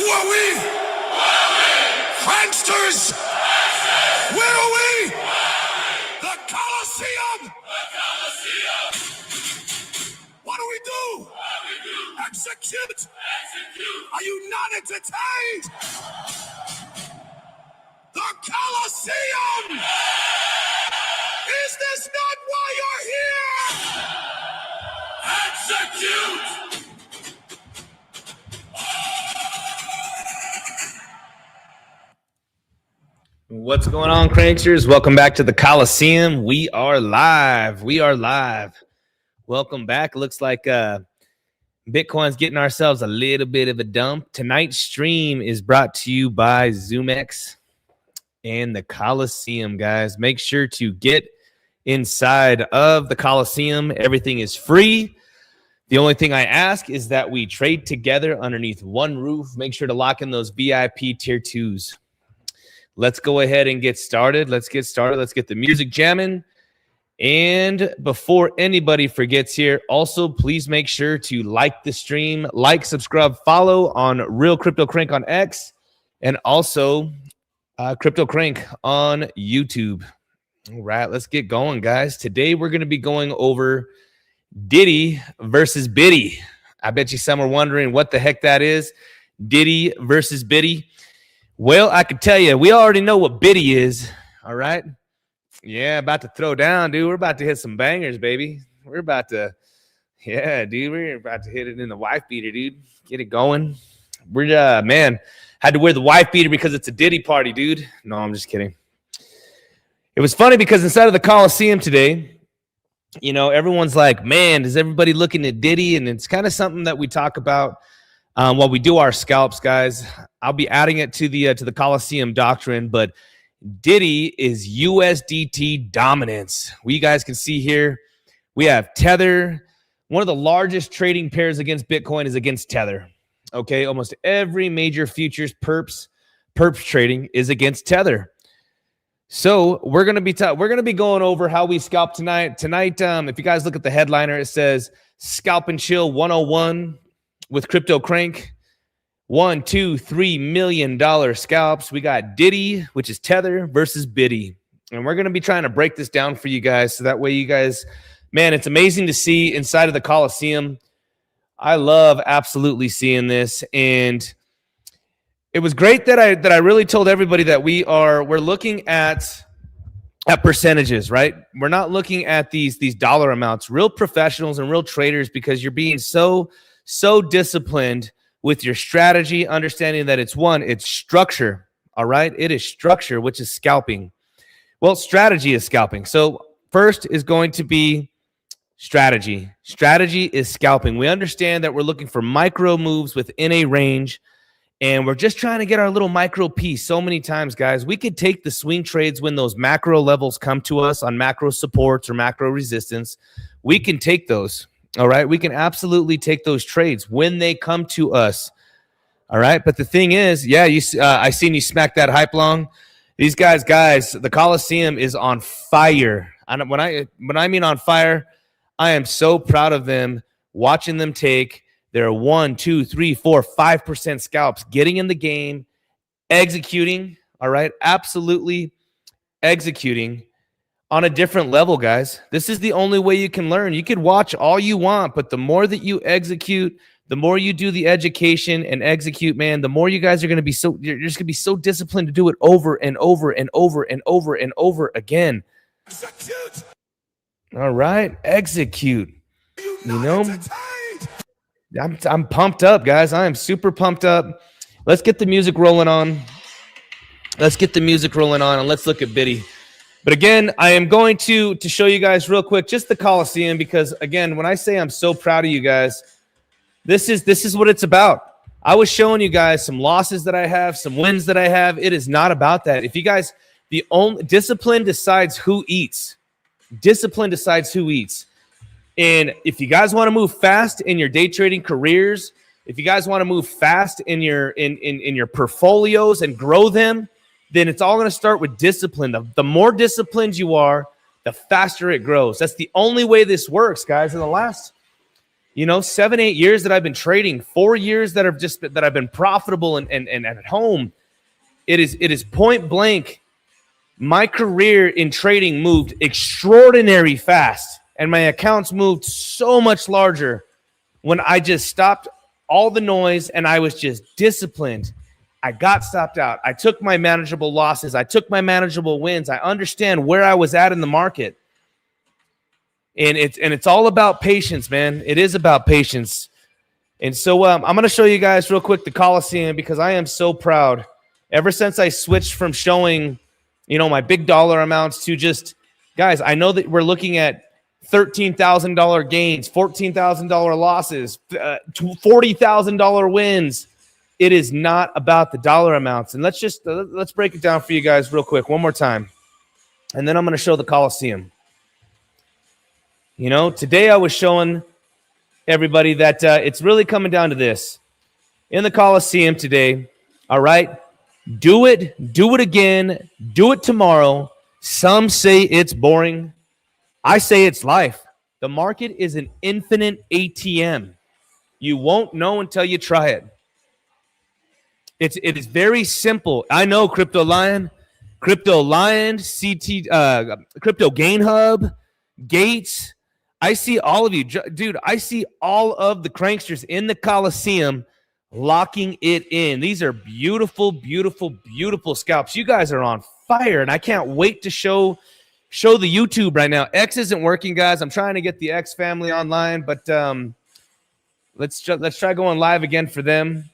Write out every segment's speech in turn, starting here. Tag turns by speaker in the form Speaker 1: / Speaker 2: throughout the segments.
Speaker 1: are we? Pranksters! Where are we? The Coliseum! What do we do? Execute! Are you not entertained? The Coliseum! Is this not why you're here? Execute!
Speaker 2: What's going on, Cranksters? Welcome back to the Coliseum. We are live. Welcome back. Looks like Bitcoin's getting ourselves a little bit of a dump. Tonight's stream is brought to you by zoomex and the Coliseum, guys. Make sure to get inside of the Coliseum. Everything is free. The only thing I ask is that we trade together underneath one roof. Make sure to lock in those VIP tier 2s. Let's go ahead and get started. Let's get the music jamming. And before anybody forgets here, also please make sure to like the stream, like, subscribe, follow on Real CryptoCrank on X, and also CryptoCrank on YouTube. All right, let's get going, guys. Today we're going to be going over Ditty versus Bitty. I bet you some are wondering what the heck that is. Ditty versus Bitty. Well, I can tell you, we already know what Bitty is, all right? Yeah, about to throw down, dude. We're about to hit some bangers, baby. We're about to hit it in the wife beater, dude. Get it going. We're, man, had to wear the wife beater because it's a Ditty party, dude. No, I'm just kidding. It was funny because inside of the Coliseum today, you know, everyone's like, man, is everybody looking at Ditty? And it's kind of something that we talk about while we do our scalps, guys. I'll be adding it to the Coliseum doctrine, but Ditty is USDT dominance. You guys can see here, we have Tether. One of the largest trading pairs against Bitcoin is against Tether. Okay, almost every major futures perps trading is against Tether. So we're gonna be going over how we scalp tonight. If you guys look at the headliner, it says Scalp N CHill 101 with CryptoCrank. $1, $2, $3 million scalps. We got Ditty, which is Tether, versus Bitty. And we're going to be trying to break this down for you guys. So that way you guys, man, it's amazing to see inside of the Coliseum. I love absolutely seeing this. And it was great that I really told everybody that we're looking at percentages, right? We're not looking at these dollar amounts. Real professionals and real traders, because you're being so disciplined with your strategy, understanding that it's structure, all right? It is structure, which is scalping. Well, strategy is scalping. So first is going to be strategy. Strategy is scalping. We understand that we're looking for micro moves within a range, and we're just trying to get our little micro piece. So many times, guys, we could take the swing trades when those macro levels come to us on macro supports or macro resistance. We can take those. All right, we can absolutely take those trades when they come to us. All right, but the thing is, yeah, I seen you smack that hype long. These guys, the Coliseum is on fire. When I mean on fire, I am so proud of them. Watching them take their 1, 2, 3, 4, 5% scalps, getting in the game, executing. All right, absolutely executing. On a different level, guys. This is the only way you can learn. You could watch all you want, but the more that you execute, the more you do the education and execute, man, the more you guys are going to be you're just going to be so disciplined to do it over and over and over and over and over again.
Speaker 1: Execute.
Speaker 2: All right, execute. You know, I'm pumped up, guys. I am super pumped up. Let's get the music rolling on. And let's look at Bitty. But again, I am going to show you guys real quick just the Coliseum, because again, when I say I'm so proud of you guys, this is what it's about. I was showing you guys some losses that I have, some wins that I have. It is not about that. If you guys, the only discipline decides who eats. Discipline decides who eats. And if you guys want to move fast in your day trading careers, if you guys want to move fast in your portfolios and grow them, then it's all going to start with discipline. The more disciplined you are, the faster it grows. That's the only way this works, guys. In the last, 7, 8 years that I've been trading, 4 years that I've been profitable and at home. It is point blank. My career in trading moved extraordinary fast, and my accounts moved so much larger when I just stopped all the noise and I was just disciplined. I got stopped out. I took my manageable losses. I took my manageable wins. I understand where I was at in the market. And it's all about patience, man. It is about patience. And so I'm going to show you guys real quick the Coliseum, because I am so proud. Ever since I switched from showing, my big dollar amounts to just, guys, I know that we're looking at $13,000 gains, $14,000 losses, $40,000 wins. It is not about the dollar amounts. And let's break it down for you guys real quick one more time. And then I'm going to show the Coliseum. Today I was showing everybody that it's really coming down to this. In the Coliseum today, all right, do it again, do it tomorrow. Some say it's boring. I say it's life. The market is an infinite ATM. You won't know until you try it. It is very simple. I know Crypto Lion, CT, Crypto Gain Hub, Gates. I see all of you, dude. I see all of the cranksters in the Coliseum locking it in. These are beautiful, beautiful, beautiful scalps. You guys are on fire, and I can't wait to show the YouTube right now. X isn't working, guys. I'm trying to get the X family online, but let's try going live again for them.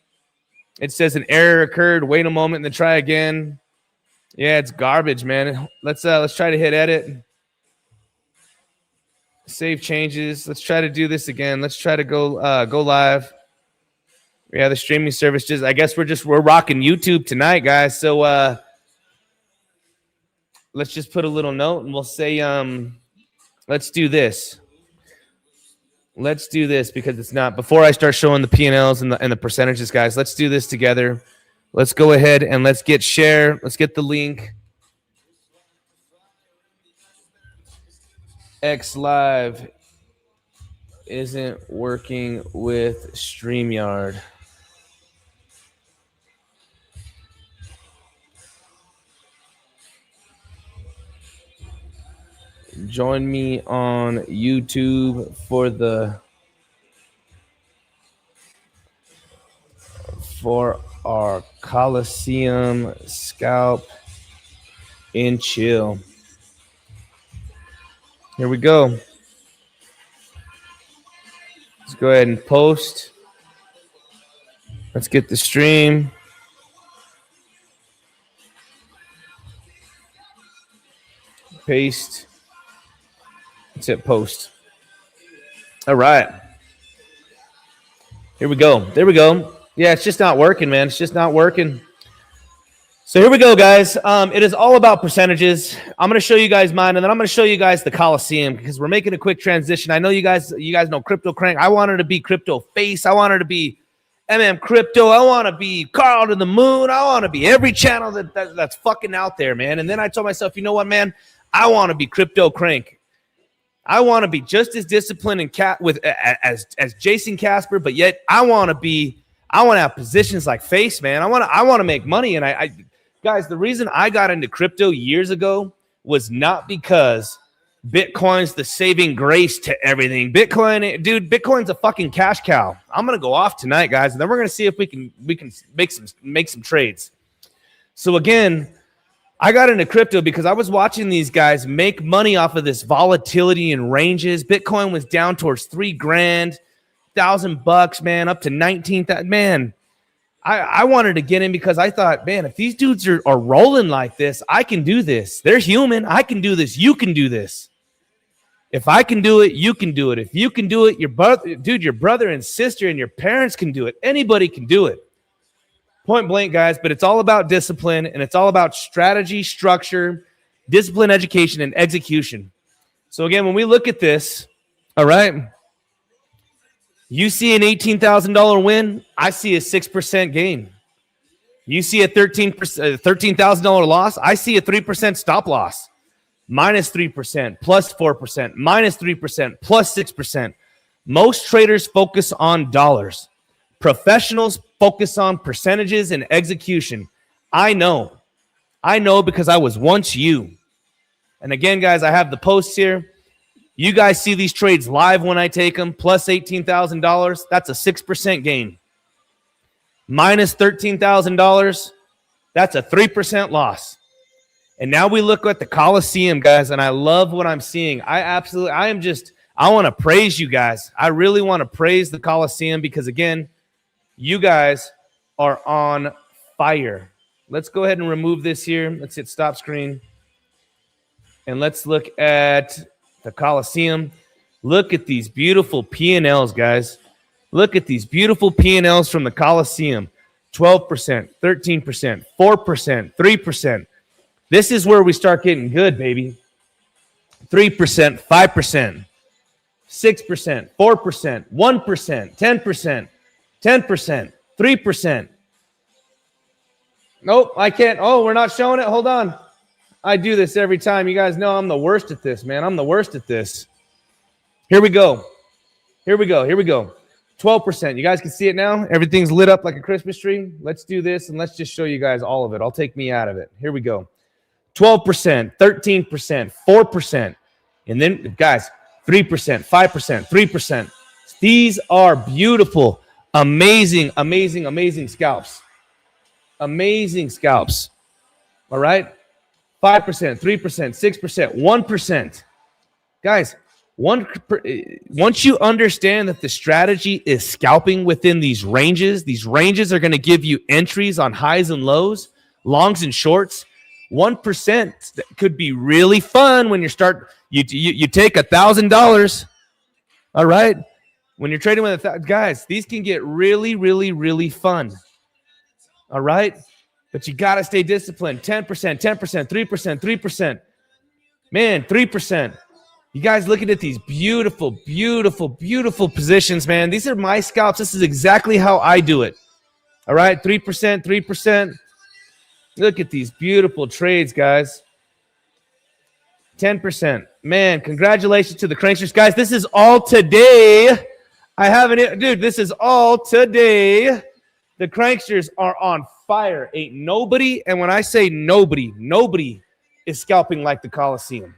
Speaker 2: It says an error occurred. Wait a moment and then try again. Yeah, it's garbage, man. Let's try to hit edit. Save changes. Let's try to do this again. Let's try to go live. Yeah, the streaming service I guess we're rocking YouTube tonight, guys. So let's just put a little note and we'll say let's do this. Let's do this because it's not before I start showing the P&Ls and the percentages, guys. Let's do this together. Let's go ahead and let's get share. Let's get the link. X Live isn't working with StreamYard. Join me on YouTube for our Coliseum Scalp N CHill. Here we go. Let's go ahead and post. Let's get the stream. Paste. Let's hit post. All right. Here we go. There we go. Yeah, it's just not working, man. It's just not working. So here we go, guys. It is all about percentages. I'm going to show you guys mine, and then I'm going to show you guys the Coliseum because we're making a quick transition. I know you guys know CryptoCrank. I wanted to be Crypto Face. I wanted to be Crypto. I want to be Carl to the Moon. I want to be every channel that's fucking out there, man. And then I told myself, you know what, man? I want to be CryptoCrank. I want to be just as disciplined and as Jason Casper, but yet I want to have positions like Face, man. I want to make money, and I guys, the reason I got into crypto years ago was not because Bitcoin's the saving grace to everything. Bitcoin's a fucking cash cow. I'm gonna go off tonight, guys, and then we're gonna see if we can make some trades. So again, I got into crypto because I was watching these guys make money off of this volatility and ranges. Bitcoin was down towards $3,000, $1,000, man, up to 19,000. Man, I wanted to get in because I thought, man, if these dudes are rolling like this, I can do this. They're human. I can do this. You can do this. If I can do it, you can do it. If you can do it, your brother and sister and your parents can do it. Anybody can do it. Point blank, guys, but it's all about discipline, and it's all about strategy, structure, discipline, education, and execution. So again, when we look at this, all right, you see an $18,000 win, I see a 6% gain. You see a $13,000 loss, I see a 3% stop loss. -3%, +4%, -3%, +6%, Most traders focus on dollars. Professionals focus on percentages and execution. I know because I was once you. And again, guys, I have the posts here. You guys see these trades live when I take them, plus $18,000. That's a 6% gain. Minus $13,000. That's a 3% loss. And now we look at the Coliseum, guys, and I love what I'm seeing. I want to praise you guys. I really want to praise the Coliseum because, again, you guys are on fire. Let's go ahead and remove this here. Let's hit stop screen. And let's look at the Coliseum. Look at these beautiful P&Ls, guys. Look at these beautiful P&Ls from the Coliseum. 12%, 13%, 4%, 3%. This is where we start getting good, baby. 3%, 5%, 6%, 4%, 1%, 10%, 10%, 3%. Nope, I can't. Oh, we're not showing it. Hold on. I do this every time. You guys know I'm the worst at this, man. I'm the worst at this. Here we go. Here we go. Here we go. 12%. You guys can see it now. Everything's lit up like a Christmas tree. Let's do this, and let's just show you guys all of it. I'll take me out of it. Here we go. 12%, 13%, 4%. And then, guys, 3%, 5%, 3%. These are beautiful, amazing, amazing, amazing scalps. Amazing scalps. All right? 5%, 3%, 6%, 1%. Guys, once you understand that the strategy is scalping within these ranges are going to give you entries on highs and lows, longs and shorts. 1% could be really fun when you start. You take $1,000. All right, when you're trading with guys, these can get really, really, really fun. All right, but you got to stay disciplined. 10%, 10%, 3%, 3%. Man, 3%. You guys looking at these beautiful, beautiful, beautiful positions, man. These are my scalps. This is exactly how I do it. All right, 3%, 3%. Look at these beautiful trades, guys. 10%. Man, congratulations to the Cranksters. Guys, this is all today. Dude, this is all today. The Cranksters are on fire. Ain't nobody, and when I say nobody is scalping like the Coliseum.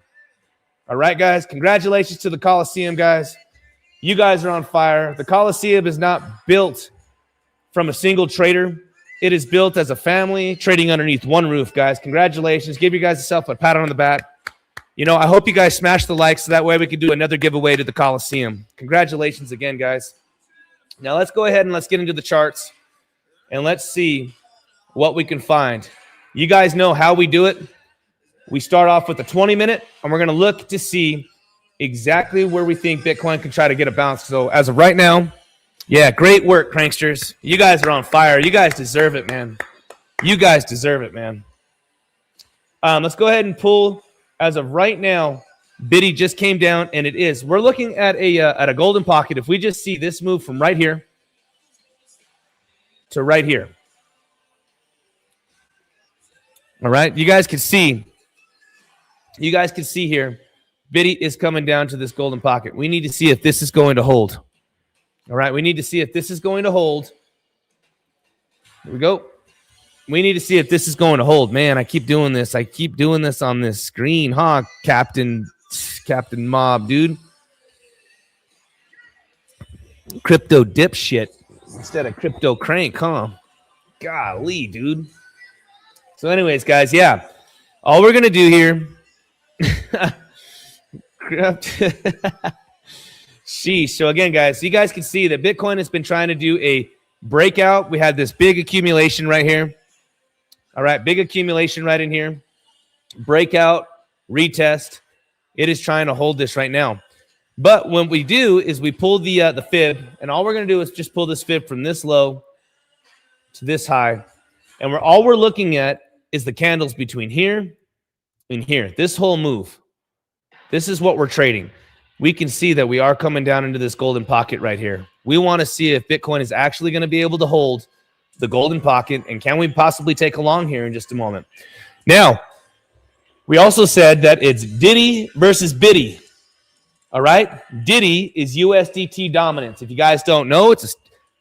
Speaker 2: All right, guys, congratulations to the Coliseum, guys. You guys are on fire. The Coliseum is not built from a single trader. It is built as a family trading underneath one roof, guys. Congratulations. Give you guys yourself a pat on the back. You know, I hope you guys smash the likes so that way we can do another giveaway to the Coliseum. Congratulations again, guys. Now let's go ahead and let's get into the charts and let's see what we can find. You guys know how we do it. We start off with a 20-minute, and we're going to look to see exactly where we think Bitcoin can try to get a bounce. So as of right now, yeah, great work, Cranksters. You guys are on fire. You guys deserve it, man. You guys deserve it, man. Let's go ahead and pull. As of right now, Ditty just came down, and it is. We're looking at a golden pocket. If we just see this move from right here to right here. All right, you guys can see. You guys can see here, Ditty is coming down to this golden pocket. We need to see if this is going to hold. All right, we need to see if this is going to hold. Here we go. We need to see if this is going to hold. Man, I keep doing this. I keep doing this on this screen, huh, Captain Mob, dude? Crypto dipshit instead of CryptoCrank, huh? Golly, dude. So anyways, guys, yeah. All we're going to do here... Sheesh. So again, guys, you guys can see that Bitcoin has been trying to do a breakout. We had this big accumulation right here. All right, big accumulation right in here. Breakout, retest. It is trying to hold this right now. But what we do is we pull the fib, and all we're going to do is just pull this fib from this low to this high. And all we're looking at is the candles between here and here. This whole move. This is what we're trading. We can see that we are coming down into this golden pocket right here. We want to see if Bitcoin is actually going to be able to hold the golden pocket, and can we possibly take a long here in just a moment. Now, we also said that it's Ditty versus Bitty. All right. Ditty is USDT dominance. If you guys don't know, it's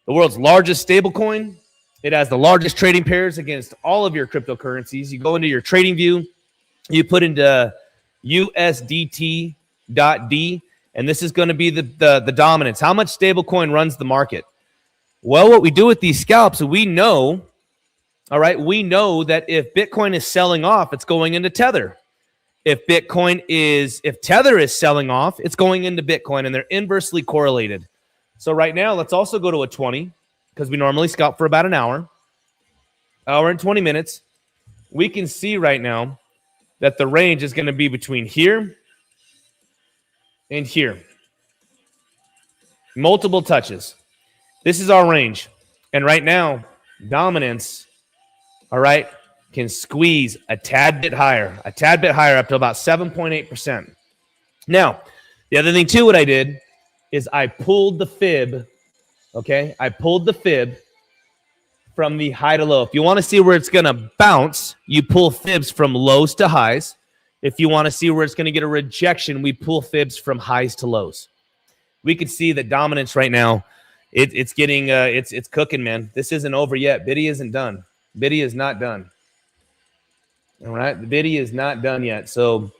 Speaker 2: the world's largest stable coin. It has the largest trading pairs against all of your cryptocurrencies. You go into your trading view, you put into USDT.D, and this is going to be the dominance. How much stable coin runs the market? Well, what we do with these scalps, we know, all right, we know that if Bitcoin is selling off, it's going into Tether. If Tether is selling off, it's going into Bitcoin, and they're inversely correlated. So right now, let's also go to a 20, because we normally scalp for about an hour and 20 minutes. We can see right now that the range is going to be between here and here. Multiple touches. This is our range. And right now, dominance, all right, can squeeze a tad bit higher up to about 7.8%. Now, the other thing too, what I did is I pulled the fib, okay? I pulled the fib from the high to low. If you want to see where it's going to bounce, you pull fibs from lows to highs. If you want to see where it's going to get a rejection, we pull fibs from highs to lows. We could see that dominance right now, it's cooking, man. This isn't over yet. Biddy isn't done. Biddy is not done. All right, the Ditty is not done yet. So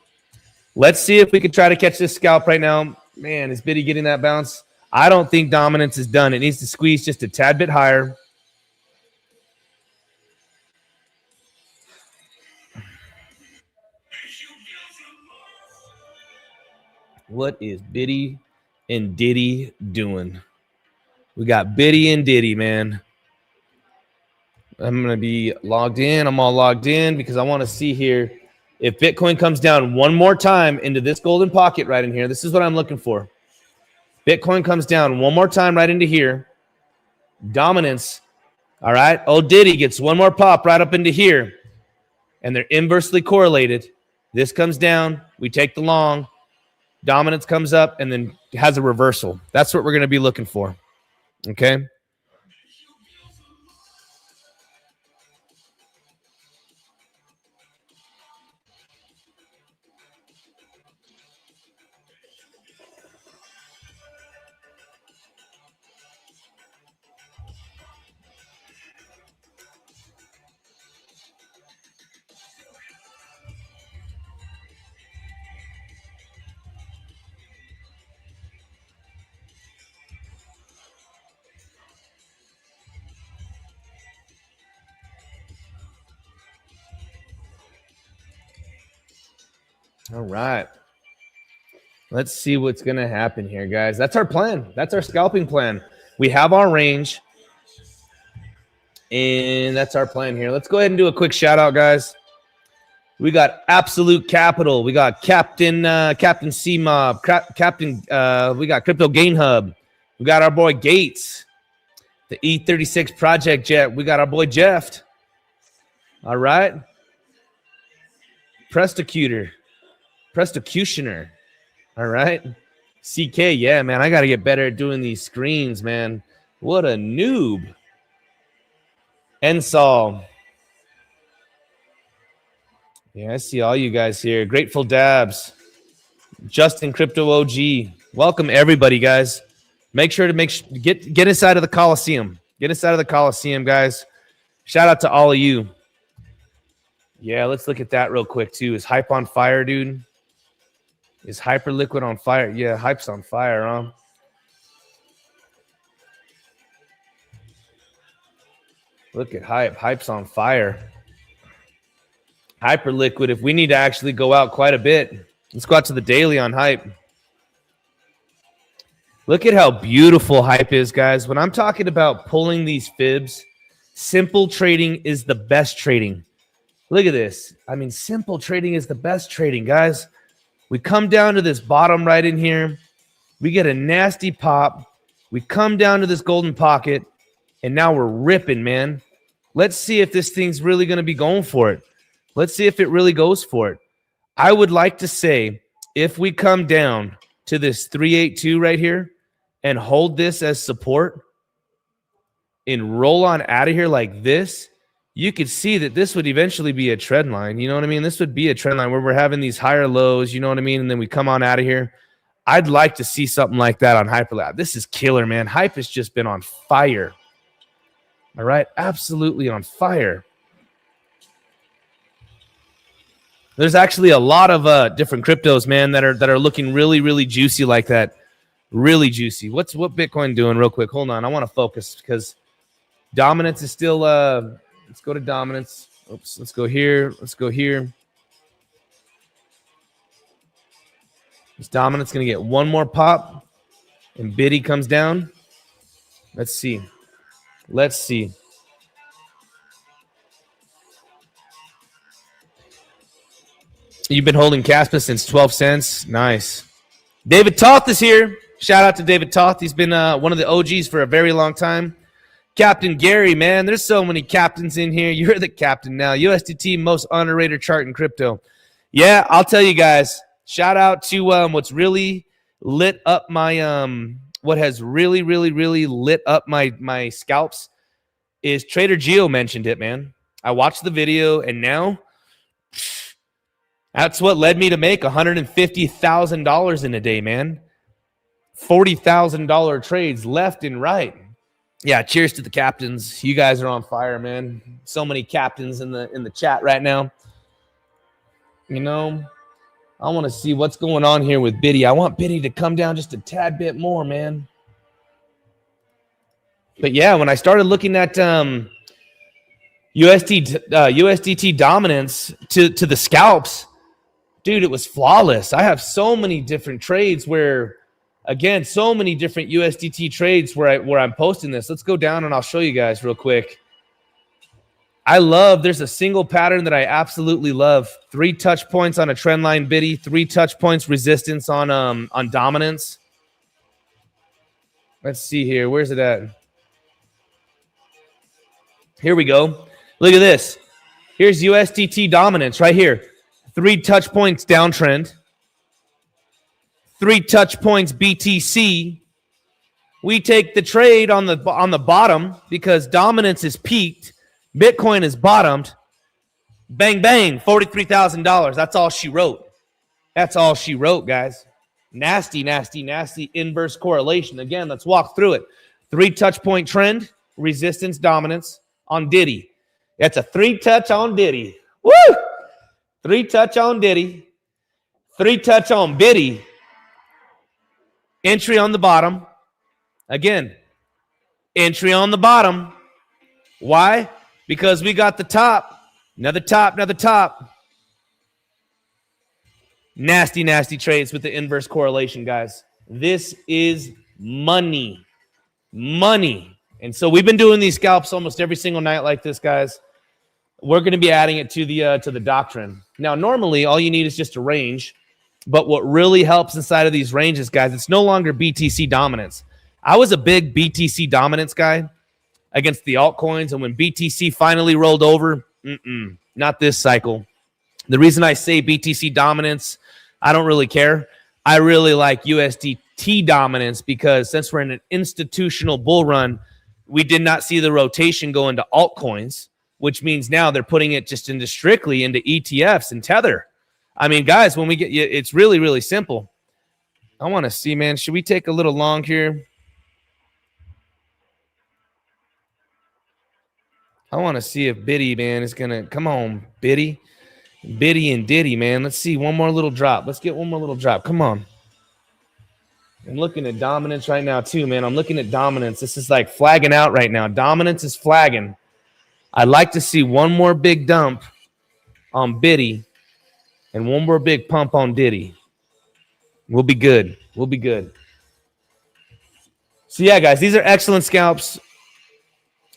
Speaker 2: let's see if we can try to catch this scalp right now. Man, is Biddy getting that bounce? I don't think dominance is done. It needs to squeeze just a tad bit higher. What is Biddy and Ditty doing? We got Biddy and Ditty, man. I'm going to be logged in. I'm all logged in because I want to see here if Bitcoin comes down one more time into this golden pocket right in here. This is what I'm looking for. Bitcoin comes down one more time right into here. Dominance. All right. Old Ditty gets one more pop right up into here. And they're inversely correlated. This comes down. We take the long. Dominance comes up and then has a reversal. That's what we're going to be looking for. Okay. All right. Let's see what's going to happen here, guys. That's our plan. That's our scalping plan. We have our range. And that's our plan here. Let's go ahead and do a quick shout out, guys. We got Absolute Capital. We got Captain C-Mob. We got Crypto Gain Hub. We got our boy Gates. The E36 Project Jet. We got our boy Jeff. All right. Prestacutioner. All right. CK, yeah, man. I got to get better at doing these screens, man. What a noob. Ensol. Yeah, I see all you guys here. Grateful Dabs. Justin Crypto OG. Welcome everybody, guys. Make sure to get inside of the Coliseum. Get inside of the Coliseum, guys. Shout out to all of you. Yeah, let's look at that real quick too. Is Hype on fire, dude? Is Hyperliquid on fire? Yeah, Hype's on fire, huh? Look at Hype. Hype's on fire. Hyperliquid, if we need to actually go out quite a bit, let's go out to the daily on Hype. Look at how beautiful Hype is, guys. When I'm talking about pulling these fibs, simple trading is the best trading. Look at this. I mean, simple trading is the best trading, guys. We come down to this bottom right in here. We get a nasty pop. We come down to this golden pocket, and now we're ripping, man. Let's see if this thing's really going to be going for it. Let's see if it really goes for it. I would like to say if we come down to this 382 right here and hold this as support and roll on out of here like this, you could see that this would eventually be a trend line. You know what I mean? This would be a trend line where we're having these higher lows, you know what I mean? And then we come on out of here. I'd like to see something like that on Hyperlab. This is killer, man. Hype has just been on fire. All right, absolutely on fire. There's actually a lot of different cryptos, man, that are looking really, really juicy like that. Really juicy. What Bitcoin doing real quick? Hold on. I want to focus because dominance is still let's go to dominance. Oops, let's go here. Let's go here. This dominance going to get one more pop and Ditty comes down. Let's see. Let's see. You've been holding Caspa since 12 cents. Nice. David Toth is here. Shout out to David Toth. He's been one of the OGs for a very long time. Captain Gary, man, there's so many captains in here. You're the captain now. USDT, most underrated chart in crypto. Yeah, I'll tell you guys. Shout out to what's really lit up my what has really lit up my scalps is Trader Geo mentioned it, man. I watched the video and now that's what led me to make $150,000 in a day, man. $40,000 trades left and right. Yeah, cheers to the captains. You guys are on fire, man. So many captains in the chat right now. You know, I want to see what's going on here with Ditty. I want Ditty to come down just a tad bit more, man. But yeah, when I started looking at USDT dominance to the scalps, dude, it was flawless. I have so many different trades where, again, so many different USDT trades where I'm posting this. Let's go down and I'll show you guys real quick. There's a single pattern that I absolutely love. 3 touch points on a trend line Ditty, 3 touch points resistance on dominance. Let's see here. Where's it at? Here we go. Look at this. Here's USDT dominance right here. 3 touch points downtrend. 3 touch points BTC. We take the trade on the bottom because dominance is peaked. Bitcoin is bottomed. Bang, bang, $43,000. That's all she wrote. That's all she wrote, guys. Nasty inverse correlation. Again, let's walk through it. 3 touch point trend, resistance, dominance on Ditty. That's a 3 touch on Ditty. Woo! 3 touch on Ditty. 3 touch on Ditty. Entry on the bottom. Again, entry on the bottom. Why? Because we got the top. Another top, another top. Nasty trades with the inverse correlation, guys. This is money. Money. And so we've been doing these scalps almost every single night like this, guys. We're going to be adding it to the doctrine. Now, normally, all you need is just a range. But what really helps inside of these ranges, guys, it's no longer BTC dominance. I was a big BTC dominance guy against the altcoins. And when BTC finally rolled over, not this cycle. The reason I say BTC dominance, I don't really care. I really like USDT dominance because since we're in an institutional bull run, we did not see the rotation go into altcoins, which means now they're putting it just into strictly into ETFs and Tether. I mean, guys, when we get you, it's really simple. I want to see, man. Should we take a little long here? I want to see if Ditty, man, is going to come on, Ditty and Ditty, man. Let's see one more little drop. Let's get one more little drop. Come on. I'm looking at dominance right now, too, man. I'm looking at dominance. This is like flagging out right now. Dominance is flagging. I'd like to see one more big dump on Ditty. And one more big pump on Ditty. We'll be good. We'll be good. So, yeah, guys, these are excellent scalps.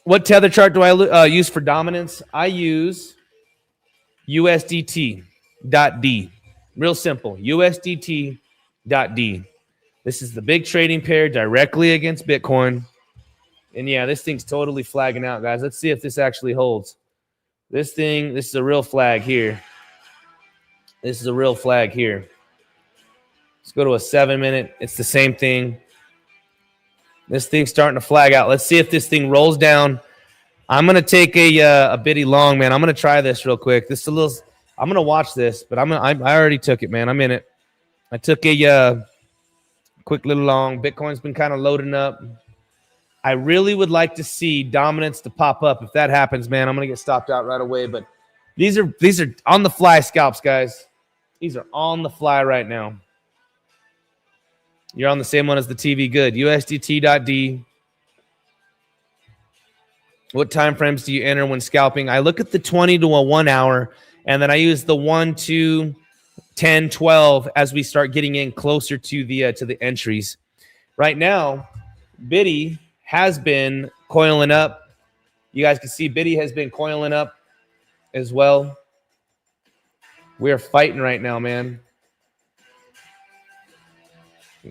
Speaker 2: What tether chart do I use for dominance? I use USDT.D. Real simple. USDT.D. This is the big trading pair directly against Bitcoin. And, yeah, this thing's totally flagging out, guys. Let's see if this actually holds. This is a real flag here. This is a real flag here. Let's go to a 7-minute. It's the same thing. This thing's starting to flag out. Let's see if this thing rolls down. I'm going to take a bitty long, man. I'm going to try this real quick. This is a little. I'm going to watch this, but I already took it, man. I'm in it. I took a quick little long. Bitcoin's been kind of loading up. I really would like to see dominance to pop up. If that happens, man, I'm gonna get stopped out right away. But these are on the fly scalps, guys. These are on the fly right now. You're on the same one as the TV. Good. USDT.D. What time frames do you enter when scalping? I look at the 20 to a 1 hour, and then I use the 1, 2, 10, 12 as we start getting in closer to the entries. Right now, Ditty has been coiling up. You guys can see Ditty has been coiling up as well. We are fighting right now, man.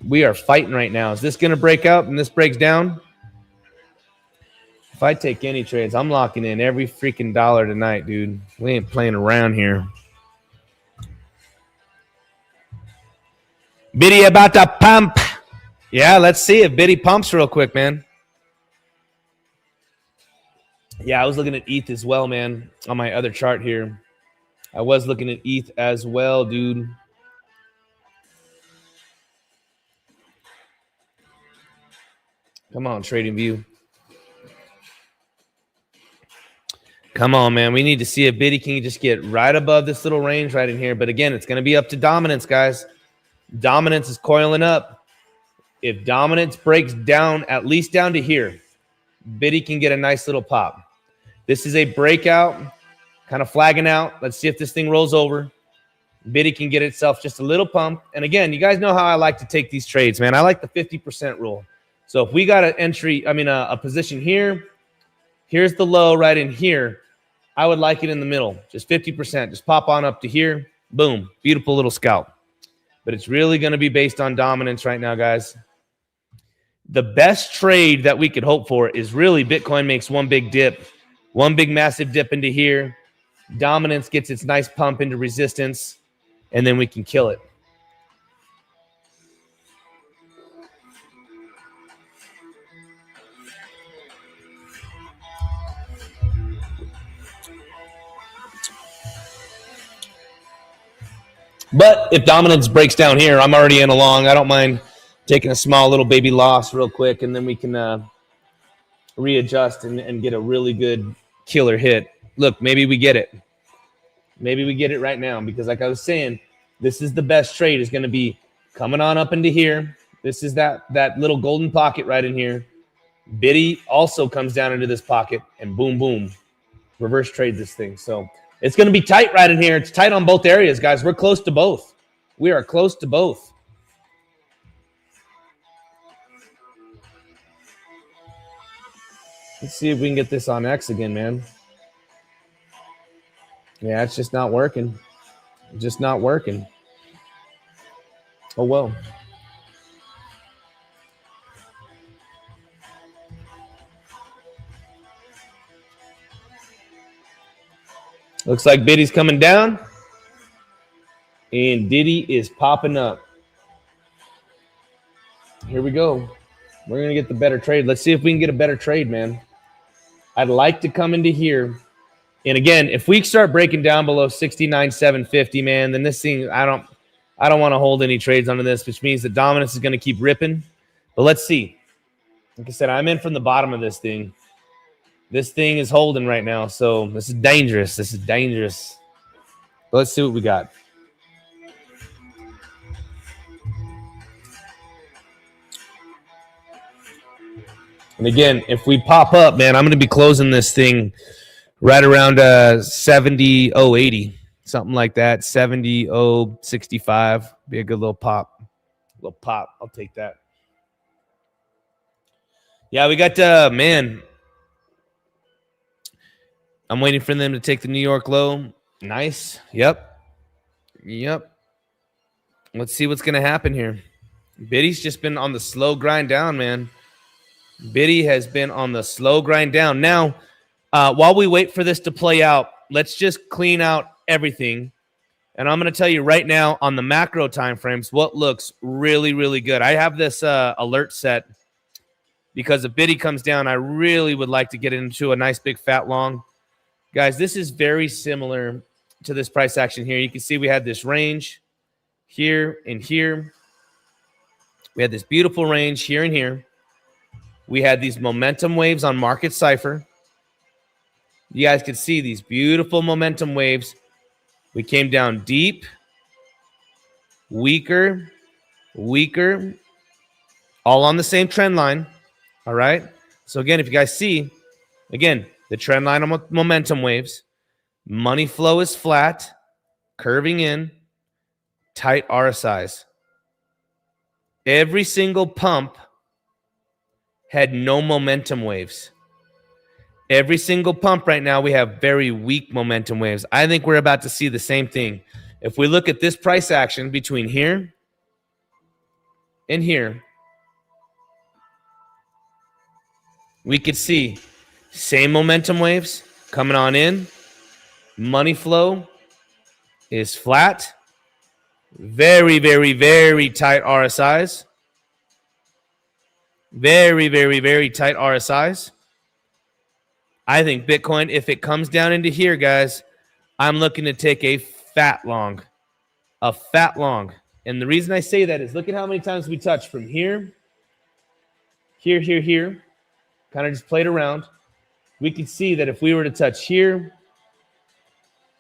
Speaker 2: We are fighting right now. Is this going to break out and this breaks down? If I take any trades, I'm locking in every freaking dollar tonight, dude. We ain't playing around here. Ditty about to pump. Yeah, let's see if Ditty pumps real quick, man. Yeah, I was looking at ETH as well, man, on my other chart here. I was looking at ETH as well, dude. Come on, TradingView. Come on, man. We need to see if Ditty can just get right above this little range right in here. But again, it's going to be up to dominance, guys. Dominance is coiling up. If dominance breaks down, at least down to here, Ditty can get a nice little pop. This is a breakout, kind of flagging out. Let's see if this thing rolls over. Ditty can get itself just a little pump. And again, you guys know how I like to take these trades, man. I like the 50% rule. So if we got an entry, a position here, here's the low right in here. I would like it in the middle, just 50%. Just pop on up to here. Boom. Beautiful little scalp. But it's really going to be based on dominance right now, guys. The best trade that we could hope for is really Bitcoin makes one big dip, one big massive dip into here. Dominance gets its nice pump into resistance, and then we can kill it. But if dominance breaks down here, I'm already in a long. I don't mind taking a small little baby loss real quick, and then we can readjust and get a really good killer hit. Look, maybe we get it. Maybe we get it right now because like I was saying, this is the best trade is going to be coming on up into here. This is that little golden pocket right in here. Ditty also comes down into this pocket and boom, boom, reverse trade this thing. So it's going to be tight right in here. It's tight on both areas, guys. We're close to both. We are close to both. Let's see if we can get this on X again, man. Yeah, it's just not working. Just not working. Oh, well. Looks like Ditty's coming down. And Ditty is popping up. Here we go. We're going to get the better trade. Let's see if we can get a better trade, man. I'd like to come into here. And again, if we start breaking down below 69,750, man, then this thing, I don't want to hold any trades onto this, which means the dominance is going to keep ripping. But let's see. Like I said, I'm in from the bottom of this thing. This thing is holding right now, so this is dangerous. This is dangerous. But let's see what we got. And again, if we pop up, man, I'm going to be closing this thing right around 70.080, something like that. 70.065 be a good little pop. Little pop. I'll take that. Yeah, we got man. I'm waiting for them to take the New York low. Nice. Yep. Let's see what's going to happen here. Ditty's just been on the slow grind down, man. Ditty has been on the slow grind down. Now, while we wait for this to play out, let's just clean out everything. And I'm going to tell you right now on the macro time frames what looks really, really good. I have this alert set because if Ditty comes down, I really would like to get into a nice big fat long. Guys, this is very similar to this price action here. You can see we had this range here and here. We had this beautiful range here and here. We had these momentum waves on Market Cipher. You guys could see these beautiful momentum waves. We came down deep, weaker, weaker, all on the same trend line. All right. So again, if you guys see, again, the trend line on momentum waves, money flow is flat, curving in, tight RSIs. Every single pump had no momentum waves. Every single pump right now, we have very weak momentum waves. I think we're about to see the same thing. If we look at this price action between here and here, we could see same momentum waves coming on in. Money flow is flat. Very, very, very tight RSIs. Very, very, very tight RSIs. I think Bitcoin, if it comes down into here, guys, I'm looking to take a fat long. A fat long. And the reason I say that is look at how many times we touched from here, here, here, here. Kind of just played around. We could see that if we were to touch here,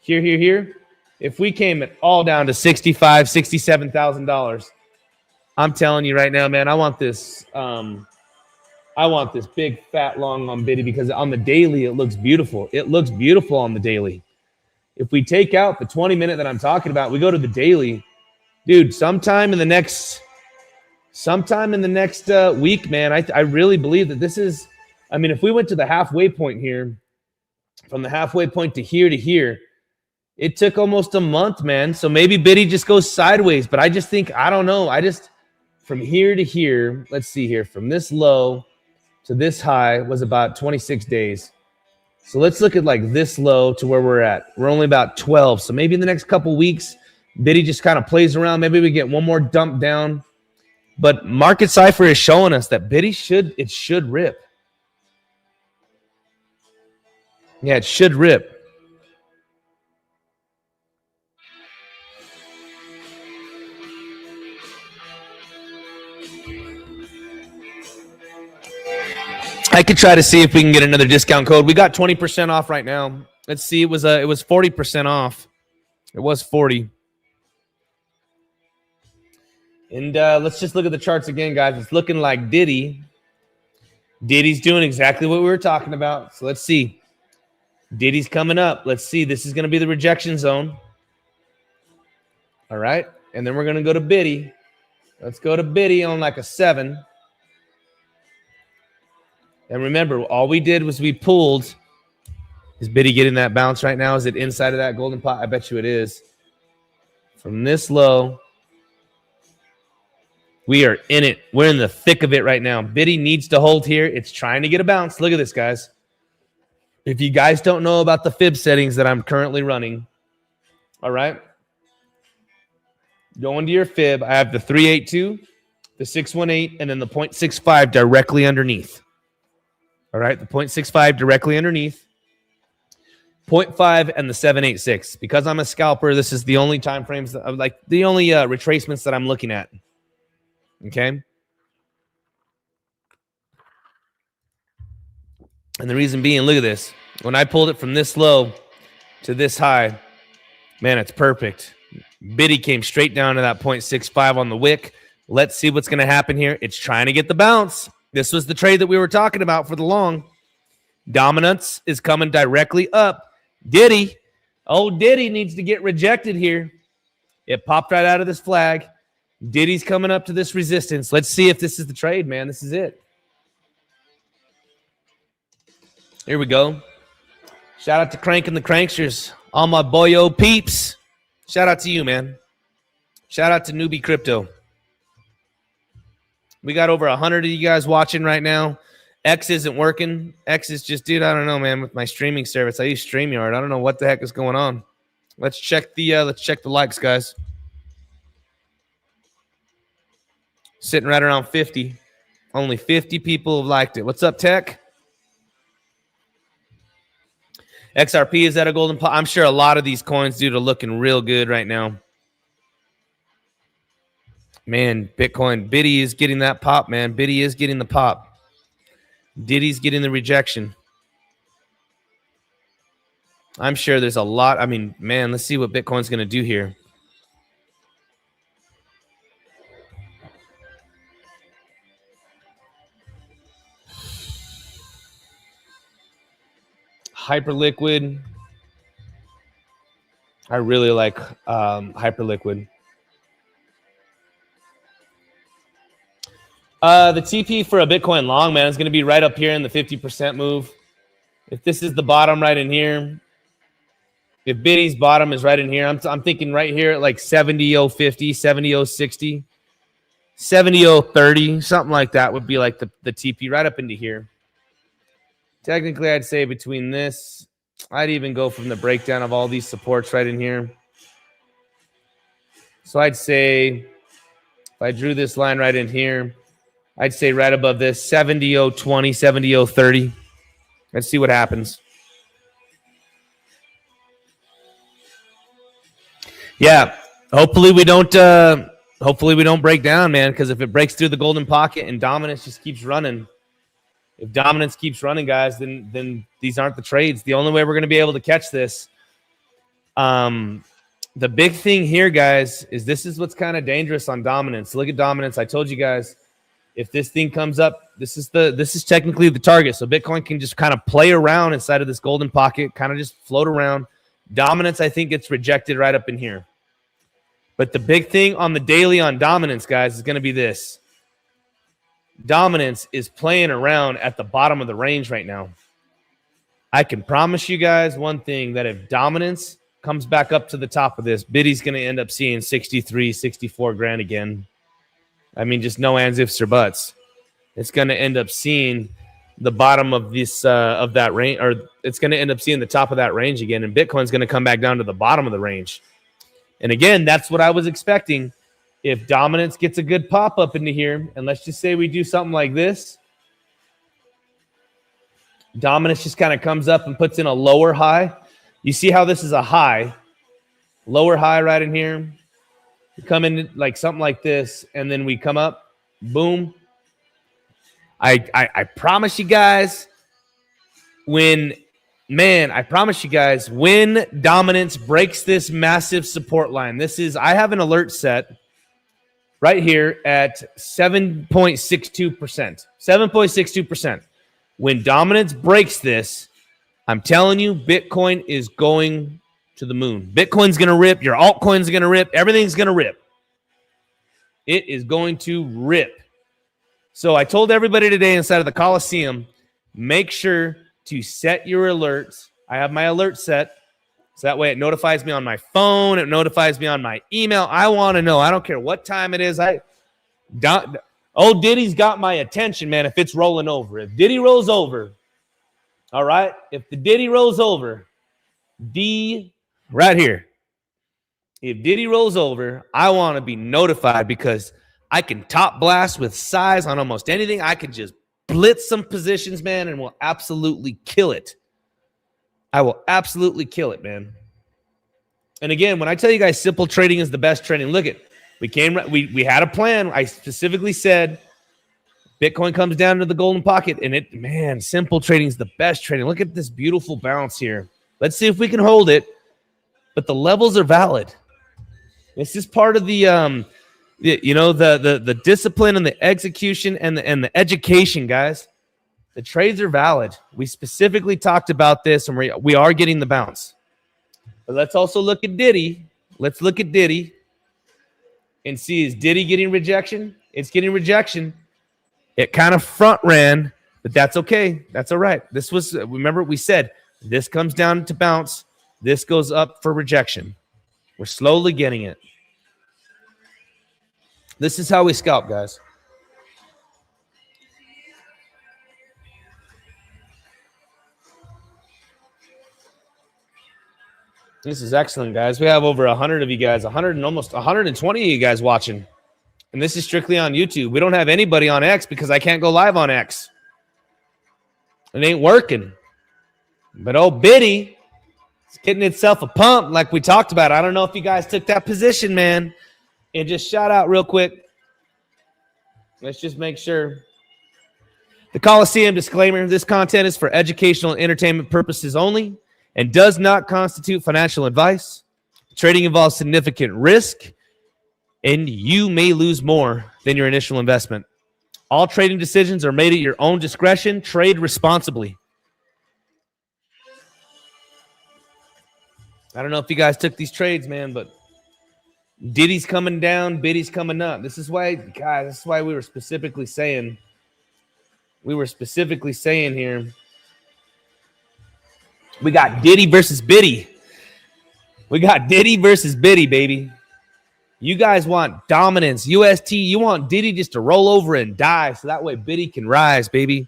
Speaker 2: here, here, here, if we came it all down to $65,000, $67,000, I'm telling you right now, man, I want this big fat long on Bitty because on the daily it looks beautiful. It looks beautiful on the daily. If we take out the 20-minute that I'm talking about, we go to the daily, dude. Sometime in the next week, man, I really believe that this is. I mean, if we went to the halfway point here, from the halfway point to here, it took almost a month, man. So maybe Bitty just goes sideways, but I just think, I don't know. From here to here, let's see here, from this low to this high was about 26 days. So let's look at like this low to where we're at. We're only about 12. So maybe in the next couple weeks, Bitty just kind of plays around. Maybe we get one more dump down. But Market Cipher is showing us that Bitty should rip. Yeah, it should rip. I could try to see if we can get another discount code. We got 20% off right now. Let's see. It was 40% off. It was 40. And let's just look at the charts again, guys. It's looking like Ditty's doing exactly what we were talking about. So let's see. Ditty's coming up. Let's see. This is going to be the rejection zone. All right. And then we're going to go to Bitty. Let's go to Bitty on like a 7. And remember, all we did was we pulled. Is Bitty getting that bounce right now? Is it inside of that golden pot? I bet you it is. From this low, we are in it. We're in the thick of it right now. Bitty needs to hold here. It's trying to get a bounce. Look at this, guys. If you guys don't know about the fib settings that I'm currently running, all right, go into your fib. I have the 382, the 618, and then the 0.65 directly underneath. All right, the 0.65 directly underneath. 0.5 and the 786. Because I'm a scalper, this is the only time frames that I'm like the only retracements that I'm looking at. Okay. And the reason being, look at this. When I pulled it from this low to this high, man, it's perfect. Bitty came straight down to that 0.65 on the wick. Let's see what's going to happen here. It's trying to get the bounce. This was the trade that we were talking about for the long. Dominance is coming directly up. Ditty, Ditty needs to get rejected here. It popped right out of this flag. Ditty's coming up to this resistance. Let's see if this is the trade, man. This is it. Here we go. Shout out to Crank and the Cranksters. All my boyo peeps. Shout out to you, man. Shout out to Newbie Crypto. We got over 100 of you guys watching right now. X isn't working. X is just, dude, I don't know, man, with my streaming service. I use StreamYard. I don't know what the heck is going on. Let's check the likes, guys. Sitting right around 50. Only 50 people have liked it. What's up, Tech? XRP is at a golden pot. I'm sure a lot of these coins, dude, are looking real good right now. Man, Bitcoin. Ditty is getting that pop, man. Ditty is getting the pop. Ditty's getting the rejection. I'm sure there's a lot. I mean, man, let's see what Bitcoin's going to do here. Hyperliquid. I really like Hyperliquid. The TP for a Bitcoin long, man, is going to be right up here in the 50% move. If this is the bottom right in here, if Bitty's bottom is right in here, I'm thinking right here at like 70.050, 70.060, 70.030, something like that would be like the TP right up into here. Technically, I'd say between this, I'd even go from the breakdown of all these supports right in here. So I'd say if I drew this line right in here, I'd say right above this 70.020, 70.030. Let's see what happens. Yeah, hopefully we don't break down, man, because if it breaks through the golden pocket and dominance just keeps running, if dominance keeps running, guys, then these aren't the trades. The only way we're going to be able to catch this. The big thing here, guys, is this is what's kind of dangerous on dominance. Look at dominance. I told you guys, if this thing comes up, this is technically the target. So Bitcoin can just kind of play around inside of this golden pocket, kind of just float around. Dominance, I think, gets rejected right up in here. But the big thing on the daily on dominance, guys, is going to be this. Dominance is playing around at the bottom of the range right now. I can promise you guys one thing, that if dominance comes back up to the top of this, Bitty's going to end up seeing 63, 64 grand again. I mean, just no ands, ifs, or buts. It's going to end up seeing the bottom of this of that range, or it's going to end up seeing the top of that range again, and Bitcoin's going to come back down to the bottom of the range. And again, that's what I was expecting. If dominance gets a good pop up into here, and let's just say we do something like this, dominance just kind of comes up and puts in a lower high. You see how this is a high, lower high right in here. We come in like something like this, and then we come up, boom. I promise you guys, when dominance breaks this massive support line, I have an alert set right here at 7.62%. 7.62%. When dominance breaks this, I'm telling you, Bitcoin is going to the moon. Bitcoin's going to rip. Your altcoins are going to rip. Everything's going to rip. It is going to rip. So I told everybody today inside of the Coliseum, make sure to set your alerts. I have my alert set. So that way it notifies me on my phone. It notifies me on my email. I want to know. I don't care what time it is. Old Ditty's got my attention, man, if it's rolling over. If Ditty rolls over, all right? If the Ditty rolls over, right here. If Ditty rolls over, I want to be notified because I can top blast with size on almost anything. I can just blitz some positions, man, and will absolutely kill it. I will absolutely kill it, man. And again, when I tell you guys simple trading is the best trading, look at, we had a plan. I specifically said Bitcoin comes down to the golden pocket, and simple trading is the best trading. Look at this beautiful bounce here. Let's see if we can hold it. But the levels are valid. This is part of the discipline and the execution and the education, guys. The trades are valid. We specifically talked about this, and we are getting the bounce. But let's also look at Ditty. Let's look at Ditty and see, is Ditty getting rejection? It's getting rejection. It kind of front ran, but that's okay. That's all right. Remember we said, this comes down to bounce. This goes up for rejection. We're slowly getting it. This is how we scalp, guys. This is excellent, guys. We have over 100 of you guys, 100 and almost 120 of you guys watching. And this is strictly on YouTube. We don't have anybody on X because I can't go live on X. It ain't working. But old Bitty, it's getting itself a pump like we talked about. I don't know if you guys took that position, man. And just shout out real quick. Let's just make sure. The Coliseum disclaimer: this content is for educational and entertainment purposes only and does not constitute financial advice. Trading involves significant risk, and you may lose more than your initial investment. All trading decisions are made at your own discretion. Trade responsibly. I don't know if you guys took these trades, man, but Ditty's coming down, Biddy's coming up. This is why, guys, this is why we were specifically saying here, we got Ditty versus Biddy. We got Ditty versus Biddy, baby. You guys want dominance. UST, you want Ditty just to roll over and die so that way Biddy can rise, baby.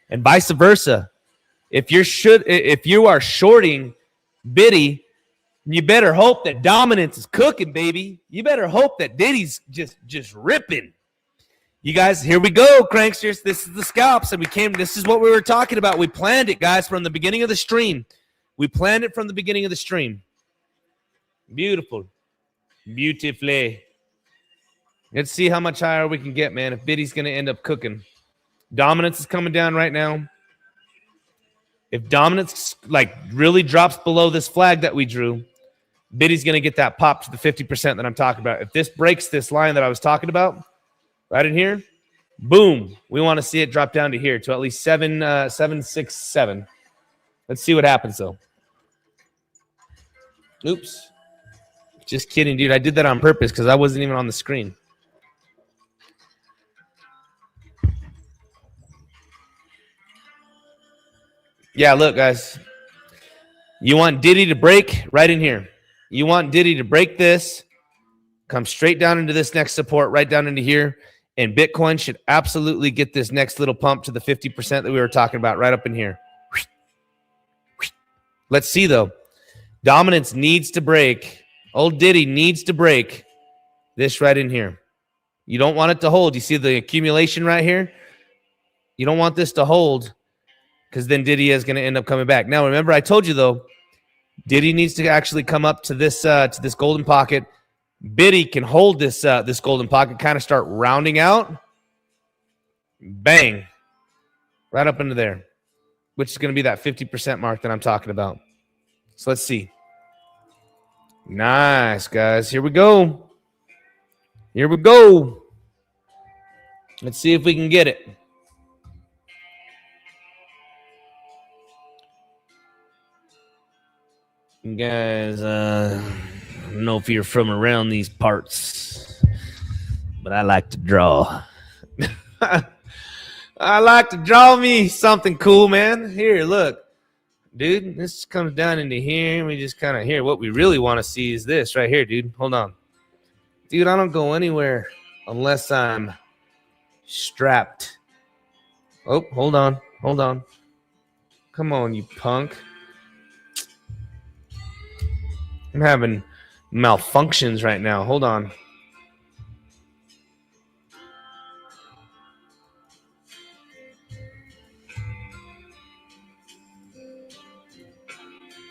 Speaker 2: And vice versa. If you are shorting Biddy, you better hope that dominance is cooking, baby. You better hope that Ditty's just ripping. You guys, here we go, cranksters. This is the scalps, and this is what we were talking about. We planned it, guys, from the beginning of the stream. Beautiful. Beautifully. Let's see how much higher we can get, man, if Biddy's going to end up cooking. Dominance is coming down right now. If dominance really drops below this flag that we drew, Biddy's going to get that pop to the 50% that I'm talking about. If this breaks this line that I was talking about, right in here, boom. We want to see it drop down to here to at least 767. Let's see what happens, though. Oops. Just kidding, dude. I did that on purpose because I wasn't even on the screen. Yeah, look, guys. You want Ditty to break right in here. You want Ditty to break this, come straight down into this next support, right down into here, and Bitcoin should absolutely get this next little pump to the 50% that we were talking about right up in here. Let's see, though. Dominance needs to break. Old Ditty needs to break this right in here. You don't want it to hold. You see the accumulation right here? You don't want this to hold because then Ditty is going to end up coming back. Now, remember, I told you, though, Ditty needs to actually come up to this golden pocket. Biddy can hold this golden pocket, kind of start rounding out. Bang. Right up into there, which is going to be that 50% mark that I'm talking about. So let's see. Nice, guys. Here we go. Let's see if we can get it. Guys, I don't know if you're from around these parts, but I like to draw. I like to draw me something cool, man. Here, look. Dude, this comes down into here. We just kind of here. What we really want to see is this right here, dude. Hold on. Dude, I don't go anywhere unless I'm strapped. Oh, hold on. Come on, you punk. I'm having malfunctions right now. Hold on.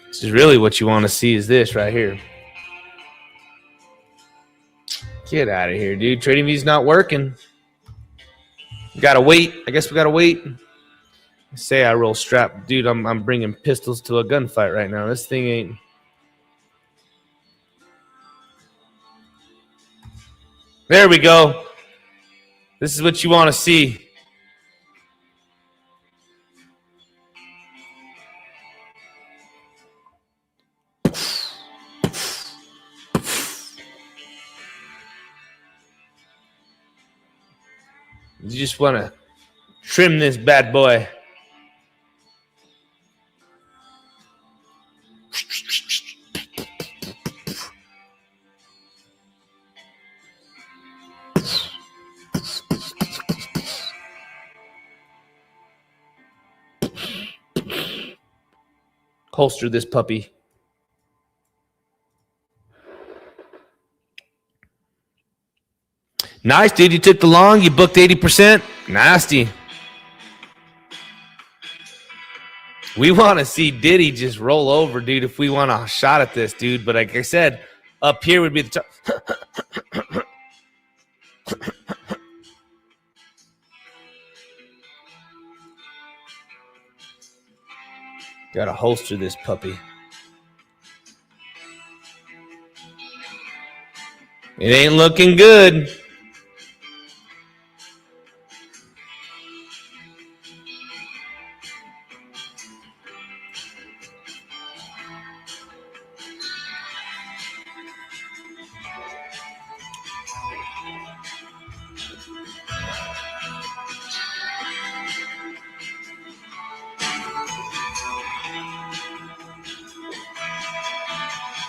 Speaker 2: This is really what you want to see is this right here. Get out of here, dude. TradingView's not working. We gotta wait. I guess we gotta wait. Say I roll strap. Dude, I'm bringing pistols to a gunfight right now. This thing ain't... There we go. This is what you want to see. You just want to trim this bad boy. Holster this puppy. Nice, dude. You took the long. You booked 80%. Nasty. We want to see Ditty just roll over, dude, if we want a shot at this, dude. But like I said, up here would be the top. Gotta holster this puppy. It ain't looking good.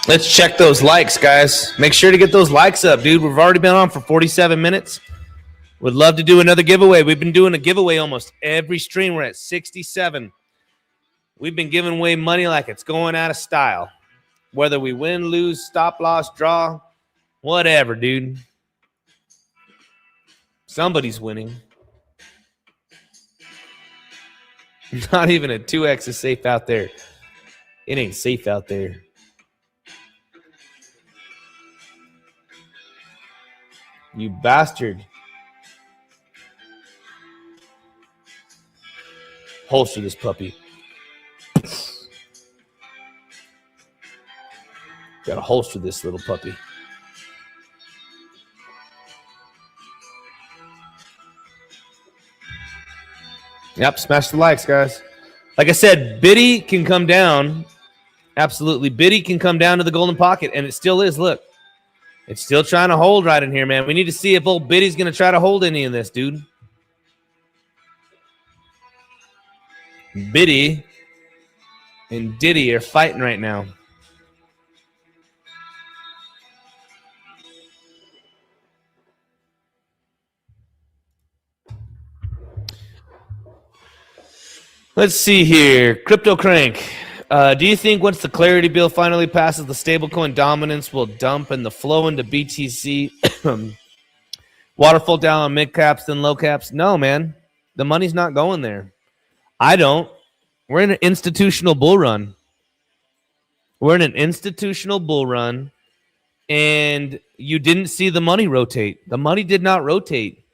Speaker 2: Let's check those likes, guys. Make sure to get those likes up, dude. We've already been on for 47 minutes. Would love to do another giveaway. We've been doing a giveaway almost every stream. We're at 67. We've been giving away money like it's going out of style. Whether we win, lose, stop, loss, draw, whatever, dude. Somebody's winning. Not even a 2x is safe out there. It ain't safe out there. You bastard. Holster this puppy. Gotta holster this little puppy. Yep, smash the likes, guys. Like I said, Ditty can come down. Absolutely. Ditty can come down to the golden pocket, and it still is. Look. It's still trying to hold right in here, man. We need to see if old Ditty's going to try to hold any of this, dude. Ditty and Ditty are fighting right now. Let's see here. CryptoCrank. Do you think once the clarity bill finally passes, the stablecoin dominance will dump and the flow into BTC waterfall down on mid caps then low caps? No, man. The money's not going there. I don't. We're in an institutional bull run. We're in an institutional bull run, and you didn't see the money rotate. The money did not rotate.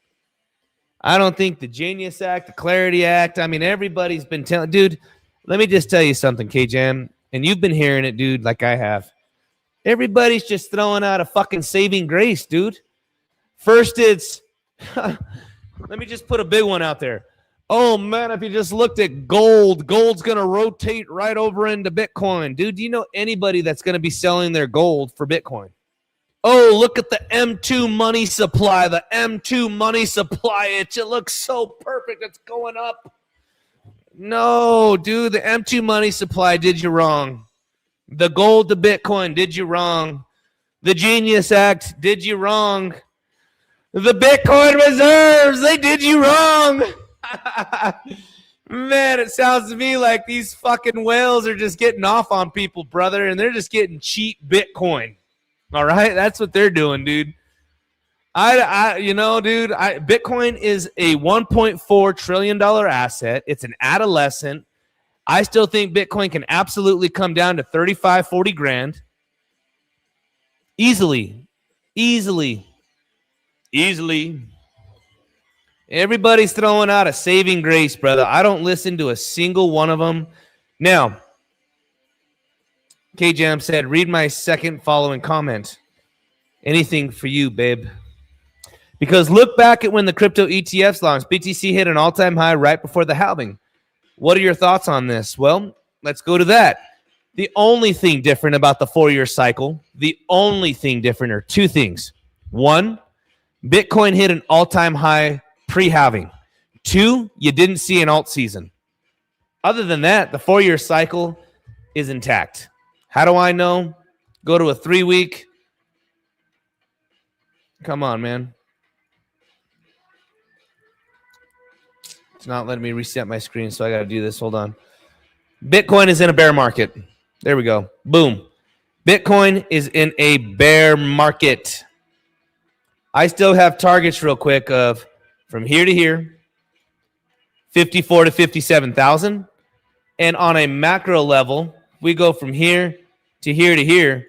Speaker 2: I don't think the Genius Act, the Clarity Act, I mean, everybody's been telling, dude, let me just tell you something, K-Jam, and you've been hearing it, dude, like I have. Everybody's just throwing out a fucking saving grace, dude. First it's, let me just put a big one out there. Oh, man, if you just looked at gold, gold's going to rotate right over into Bitcoin. Dude, do you know anybody that's going to be selling their gold for Bitcoin? Oh, look at the M2 money supply. The M2 money supply. It looks so perfect. It's going up. No, dude, the M2 money supply did you wrong. The gold to Bitcoin did you wrong. The Genius Act did you wrong. The Bitcoin reserves, they did you wrong. Man, it sounds to me like these fucking whales are just getting off on people, brother, and they're just getting cheap Bitcoin. All right? That's what they're doing, dude. Bitcoin is a $1.4 trillion asset. It's an adolescent. I still think Bitcoin can absolutely come down to 35, 40 grand. Easily. Everybody's throwing out a saving grace, brother. I don't listen to a single one of them. Now, K-Jam said, read my second following comment. Anything for you, babe. Because look back at when the crypto ETFs launched. BTC hit an all-time high right before the halving. What are your thoughts on this? Well, let's go to that. The only thing different about the 4-year cycle, the only thing different are two things. One, Bitcoin hit an all-time high pre-halving. Two, you didn't see an alt season. Other than that, the 4-year cycle is intact. How do I know? Go to a 3-week. Come on, man. It's not letting me reset my screen, so I got to do this. Hold on. Bitcoin is in a bear market. There we go. Boom. Bitcoin is in a bear market. I still have targets real quick of from here to here, 54 to 57,000. And on a macro level, we go from here to here to here,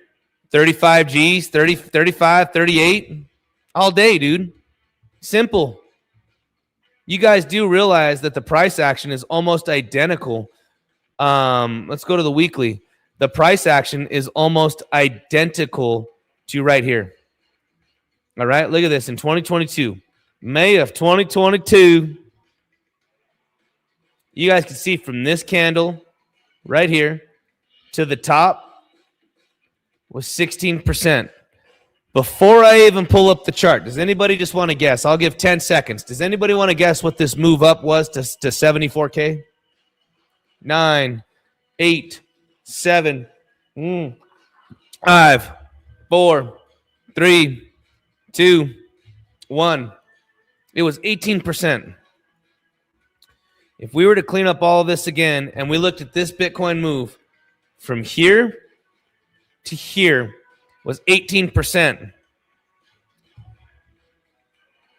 Speaker 2: 35 Gs, 30, 35, 38, all day, dude. Simple. You guys do realize that the price action is almost identical Let's go to the weekly. The price action is almost identical to right here. All right, look at this in 2022, May of 2022. You guys can see from this candle right here to the top was 16%. Before I even pull up the chart, does anybody just want to guess? I'll give 10 seconds. Does anybody want to guess what this move up was to 74K? 9, 8, 7, 5, 4, 3, 2, 1. It was 18%. If we were to clean up all of this again and we looked at this Bitcoin move from here to here was 18%.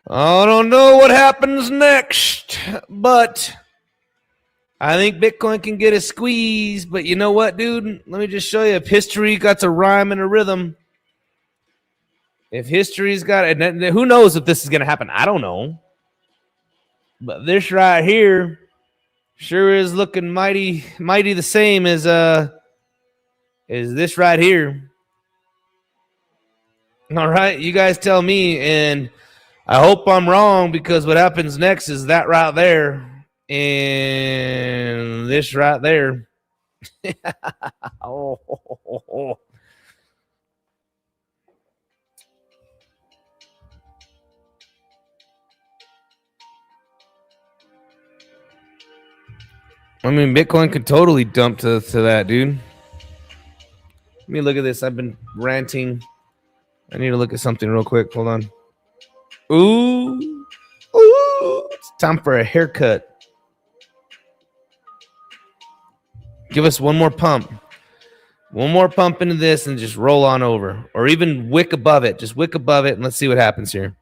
Speaker 2: I don't know what happens next, but I think Bitcoin can get a squeeze. But you know what, dude? Let me just show you. If history got a rhyme and a rhythm, if history's got it, who knows if this is going to happen? I don't know. But this right here sure is looking mighty the same as this right here. All right, you guys tell me, and I hope I'm wrong, because what happens next is that right there and this right there. Oh. I mean, Bitcoin could totally dump to that, dude. Let me look at this. I've been ranting. I need to look at something real quick. Hold on. Ooh. It's time for a haircut. Give us one more pump. One more pump into this and just roll on over. Or even wick above it. Just wick above it and let's see what happens here.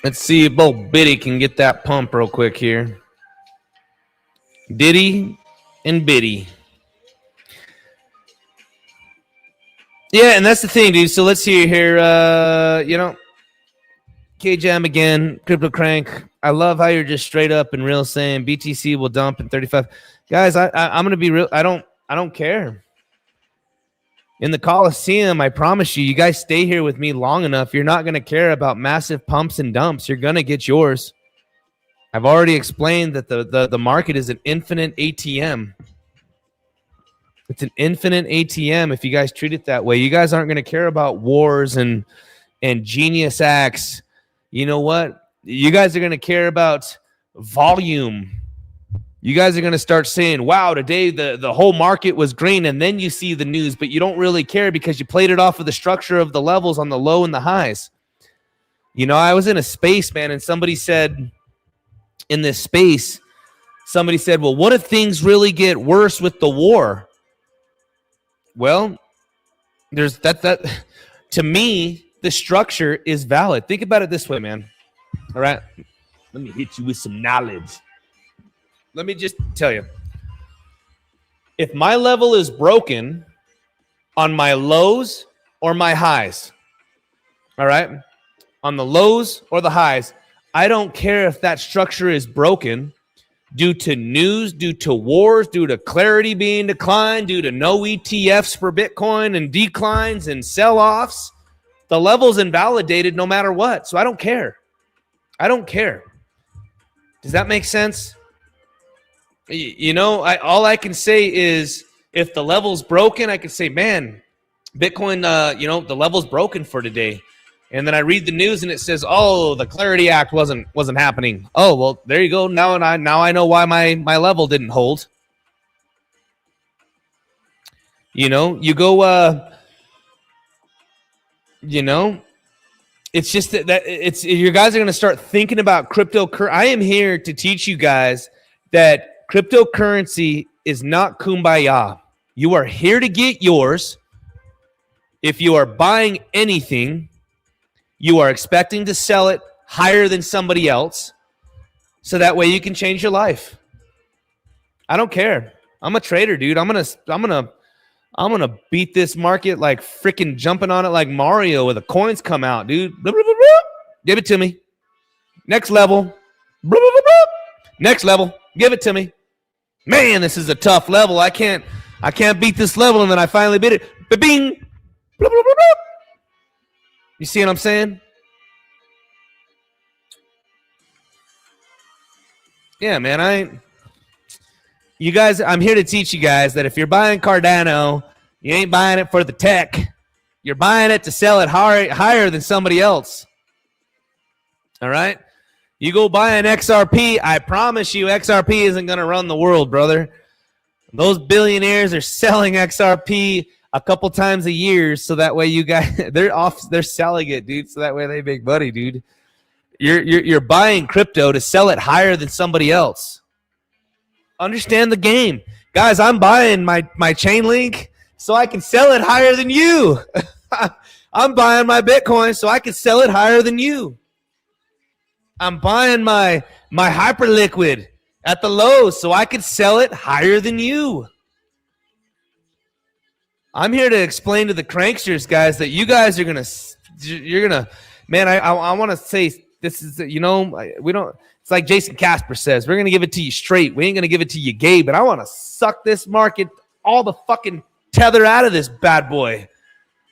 Speaker 2: Let's see if both Ditty can get that pump real quick here. Ditty and Bitty. Yeah, and that's the thing, dude. So let's see here. K-Jam again, CryptoCrank. I love how you're just straight up and real saying BTC will dump in 35. Guys, I'm gonna be real. I don't care. In the Coliseum, I promise you, you guys stay here with me long enough, you're not going to care about massive pumps and dumps. You're going to get yours. I've already explained that the market is an infinite ATM. It's an infinite ATM if you guys treat it that way. You guys aren't going to care about wars and genius acts. You know what? You guys are going to care about volume. You guys are going to start saying, wow, today the whole market was green, and then you see the news, but you don't really care because you played it off of the structure of the levels on the low and the highs. You know, I was in a space, man, and somebody said in this space, somebody said, well, what if things really get worse with the war? Well, there's that to me, the structure is valid. Think about it this way, man. All right. Let me hit you with some knowledge. Let me just tell you, if my level is broken on my lows or my highs, all right, on the lows or the highs, I don't care if that structure is broken due to news, due to wars, due to clarity being declined, due to no ETFs for Bitcoin and declines and sell-offs. The level's invalidated no matter what, so I don't care. I don't care. Does that make sense? You know, all I can say is if the level's broken, I can say, man, Bitcoin, the level's broken for today. And then I read the news and it says, oh, the Clarity Act wasn't happening. Oh, well, there you go. Now I know why my level didn't hold. You know, you go, it's just that it's you guys are going to start thinking about cryptocurrency. I am here to teach you guys that cryptocurrency is not kumbaya. You are here to get yours. If you are buying anything, you are expecting to sell it higher than somebody else, so that way you can change your life. I don't care. I'm a trader, dude. I'm gonna beat this market like freaking jumping on it like Mario when the coins come out, dude. Blah, blah, blah, blah. Give it to me. Next level. Blah, blah, blah, blah. Next level. Give it to me. Man, this is a tough level. I can't beat this level, and then I finally beat it. Ba-bing. Blah, blah, blah, blah. You see what I'm saying? Yeah, man. I'm here to teach you guys that if you're buying Cardano, you ain't buying it for the tech. You're buying it to sell it higher than somebody else. All right? You go buy an XRP, I promise you XRP isn't going to run the world, brother. Those billionaires are selling XRP a couple times a year, so that way you guys they're selling it, dude, so that way they make money, dude. You're buying crypto to sell it higher than somebody else. Understand the game. Guys, I'm buying my chain link so I can sell it higher than you. I'm buying my Bitcoin so I can sell it higher than you. I'm buying my Hyperliquid at the lows so I can sell it higher than you. I'm here to explain to the cranksters, guys, that you guys are you're gonna, man. I want to say this is, we don't. It's like Jason Casper says, we're gonna give it to you straight. We ain't gonna give it to you gay. But I want to suck this market, all the fucking tether out of this bad boy.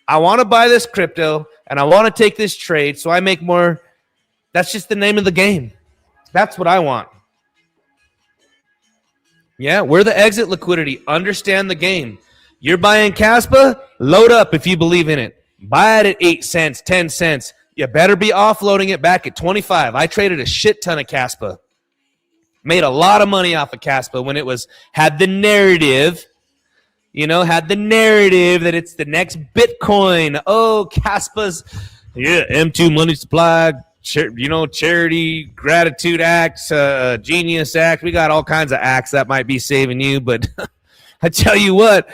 Speaker 2: I want to buy this crypto and I want to take this trade so I make more. That's just the name of the game. That's what I want. Yeah, we're the exit liquidity. Understand the game. You're buying Caspa, load up if you believe in it. Buy it at 8 cents, 10 cents. You better be offloading it back at 25. I traded a shit ton of Caspa. Made a lot of money off of Caspa when it had the narrative, that it's the next Bitcoin. Oh, Caspa's, M2 money supply, charity, gratitude acts, genius act. We got all kinds of acts that might be saving you, but I tell you what,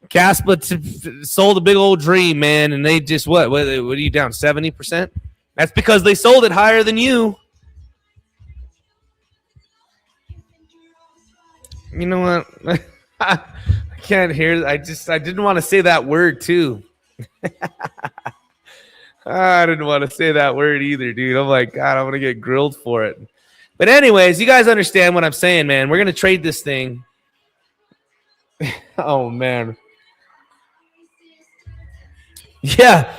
Speaker 2: Caspa sold a big old dream, man, and they just, what are you down, 70%? That's because they sold it higher than you. You know what? I can't hear. I didn't want to say that word, too. I didn't want to say that word either, dude. I'm like, God, I'm going to get grilled for it. But anyways, you guys understand what I'm saying, man. We're going to trade this thing. Oh, man. Yeah.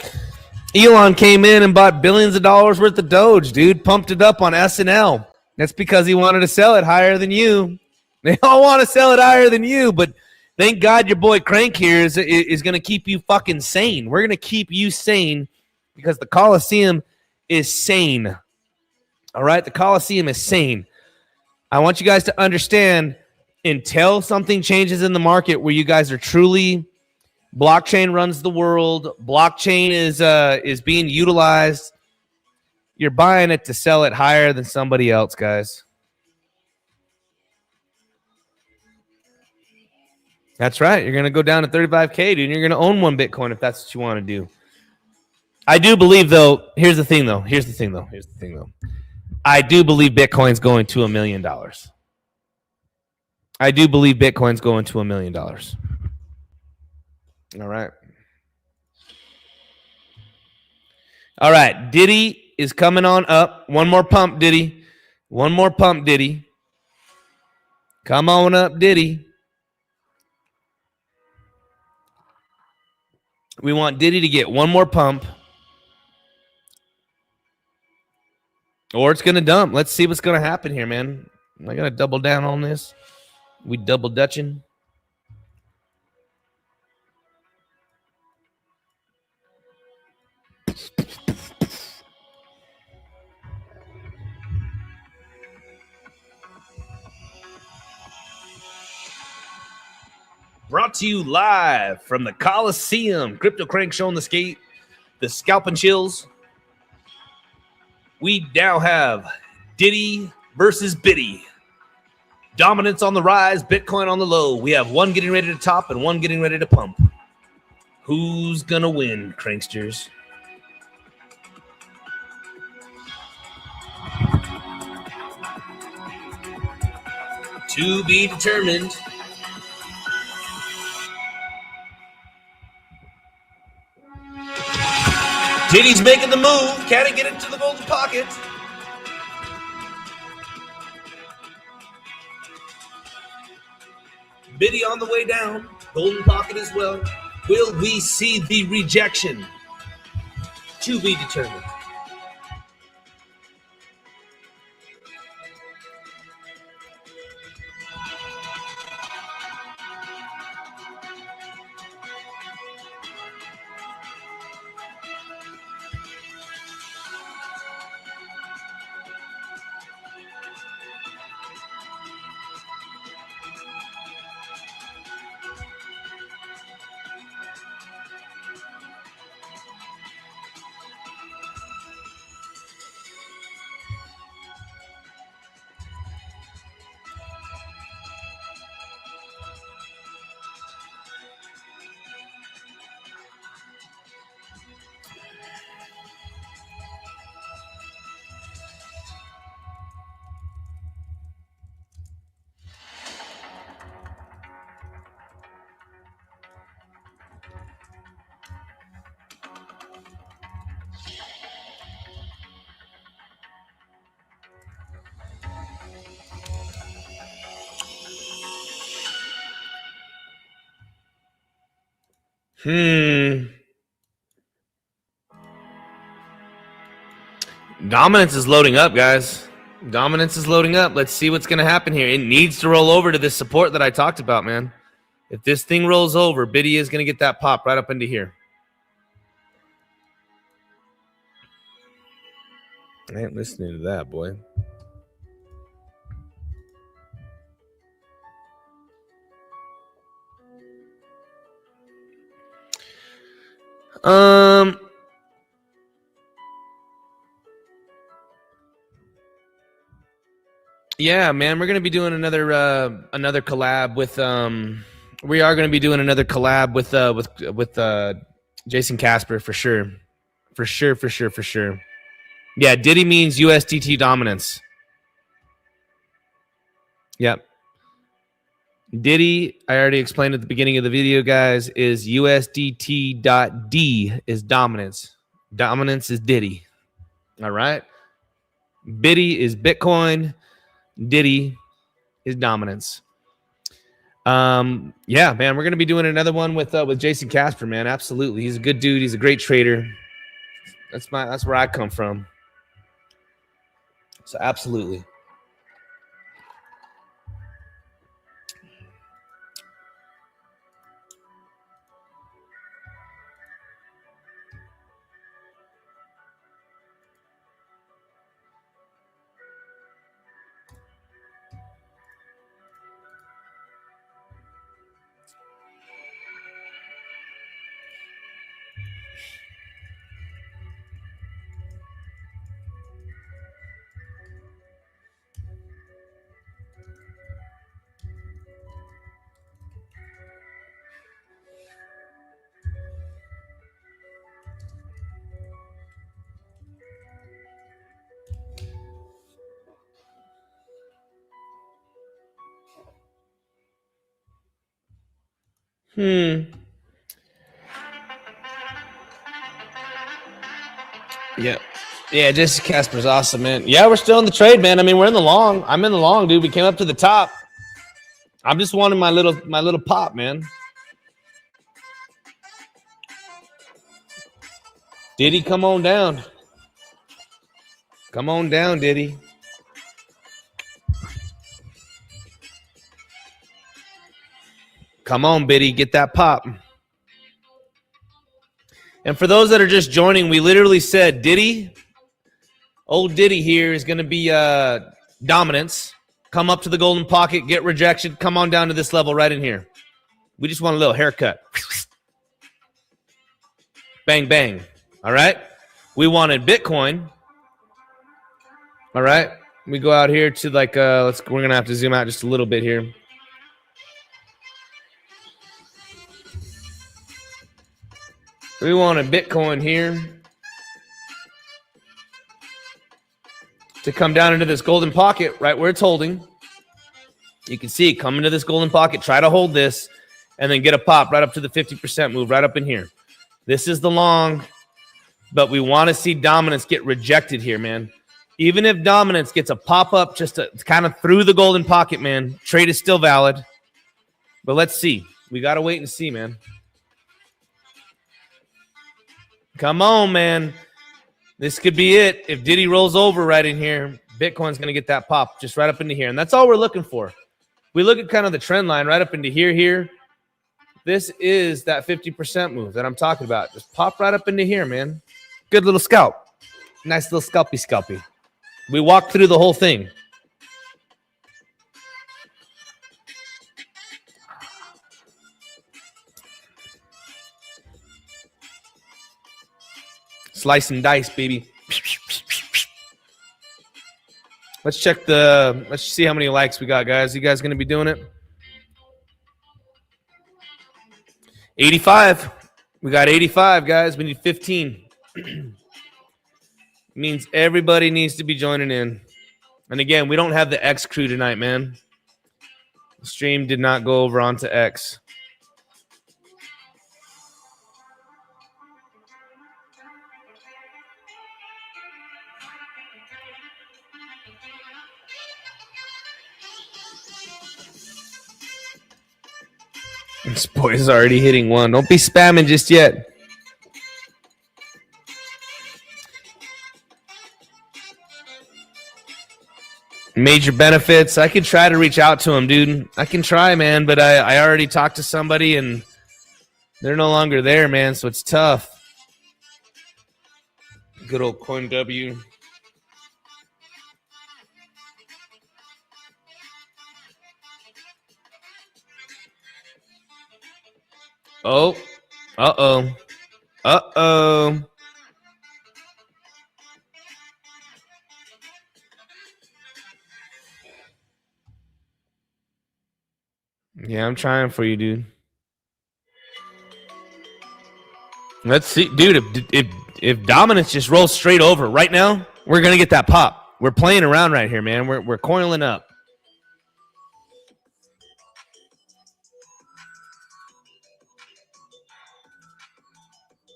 Speaker 2: Elon came in and bought billions of dollars worth of Doge, dude. Pumped it up on SNL. That's because he wanted to sell it higher than you. They all want to sell it higher than you, but thank God your boy Crank here is going to keep you fucking sane. We're going to keep you sane because the Coliseum is sane. All right? The Coliseum is sane. I want you guys to understand, until something changes in the market where you guys are truly, blockchain runs the world, blockchain is being utilized, you're buying it to sell it higher than somebody else, guys. That's right. You're going to go down to 35K, dude, and you're going to own one Bitcoin if that's what you want to do. I do believe, though, here's the thing, though. I do believe Bitcoin's going to $1 million. I do believe Bitcoin's going to $1 million. All right. All right. Ditty is coming on up. One more pump, Ditty. One more pump, Ditty. Come on up, Ditty. We want Ditty to get one more pump. Or it's going to dump. Let's see what's going to happen here, man. Am I going to double down on this? We double dutching. Brought to you live from the Coliseum. CryptoCrank showing the skate. The Scalp N CHills. We now have Ditty versus Bitty. Dominance on the rise, Bitcoin on the low. We have one getting ready to top and one getting ready to pump. Who's gonna win, Cranksters? To be determined. Ditty's making the move. Can he get into the golden pocket? Biddy on the way down. Golden pocket as well. Will we see the rejection? To be determined. Dominance is loading up, guys. Dominance is loading up. Let's see what's going to happen here. It needs to roll over to this support that I talked about, man. If this thing rolls over, Biddy is going to get that pop right up into here. I ain't listening to that, boy. Yeah, man, we're gonna be doing another collab with we are gonna be doing another collab with Jason Casper for sure. For sure. Yeah, Ditty means USDT dominance. Yep. Ditty, I already explained at the beginning of the video, guys, is USDT.D is dominance. Dominance is Ditty. All right. Biddy is Bitcoin. Ditty is dominance. Yeah, man, we're gonna be doing another one with Jason Casper, man. Absolutely, he's a good dude. He's a great trader. That's where I come from. So absolutely. Yeah, Jason Casper's awesome, man. Yeah, we're still in the trade, man. I mean, we're in the long. I'm in the long, dude. We came up to the top. I'm just wanting my little pop, man. Ditty, come on down. Come on down, Ditty. Come on, Biddy, get that pop. And for those that are just joining, we literally said Ditty, old Ditty here is going to be dominance. Come up to the golden pocket, get rejection. Come on down to this level right in here. We just want a little haircut. Bang, bang. All right. We wanted Bitcoin. All right. We go out here to like we're gonna have to zoom out just a little bit here. We want a Bitcoin here to come down into this golden pocket right where it's holding. You can see it come into this golden pocket, try to hold this, and then get a pop right up to the 50% move right up in here. This is the long, but we want to see dominance get rejected here, man. Even if dominance gets a pop up just kind of through the golden pocket, man, trade is still valid. But let's see. We got to wait and see, man. Come on, man. This could be it. If Ditty rolls over right in here, Bitcoin's going to get that pop just right up into here. And that's all we're looking for. We look at kind of the trend line right up into here. This is that 50% move that I'm talking about. Just pop right up into here, man. Good little scalp. Nice little scalpy. We walked through the whole thing. Slice and dice, baby. Let's see how many likes we got, guys. You guys going to be doing it? 85. We got 85, guys. We need 15. Means everybody needs to be joining in. And again, we don't have the X crew tonight, man. The stream did not go over onto X. This boy's already hitting one. Don't be spamming just yet. Major benefits. I could try to reach out to him, dude. I can try, man, but I already talked to somebody and they're no longer there, man, so it's tough. Good old Coin W. Oh. Uh-oh. Uh-oh. Yeah, I'm trying for you, dude. Let's see. Dude, if dominance just rolls straight over right now, we're going to get that pop. We're playing around right here, man. We're coiling up.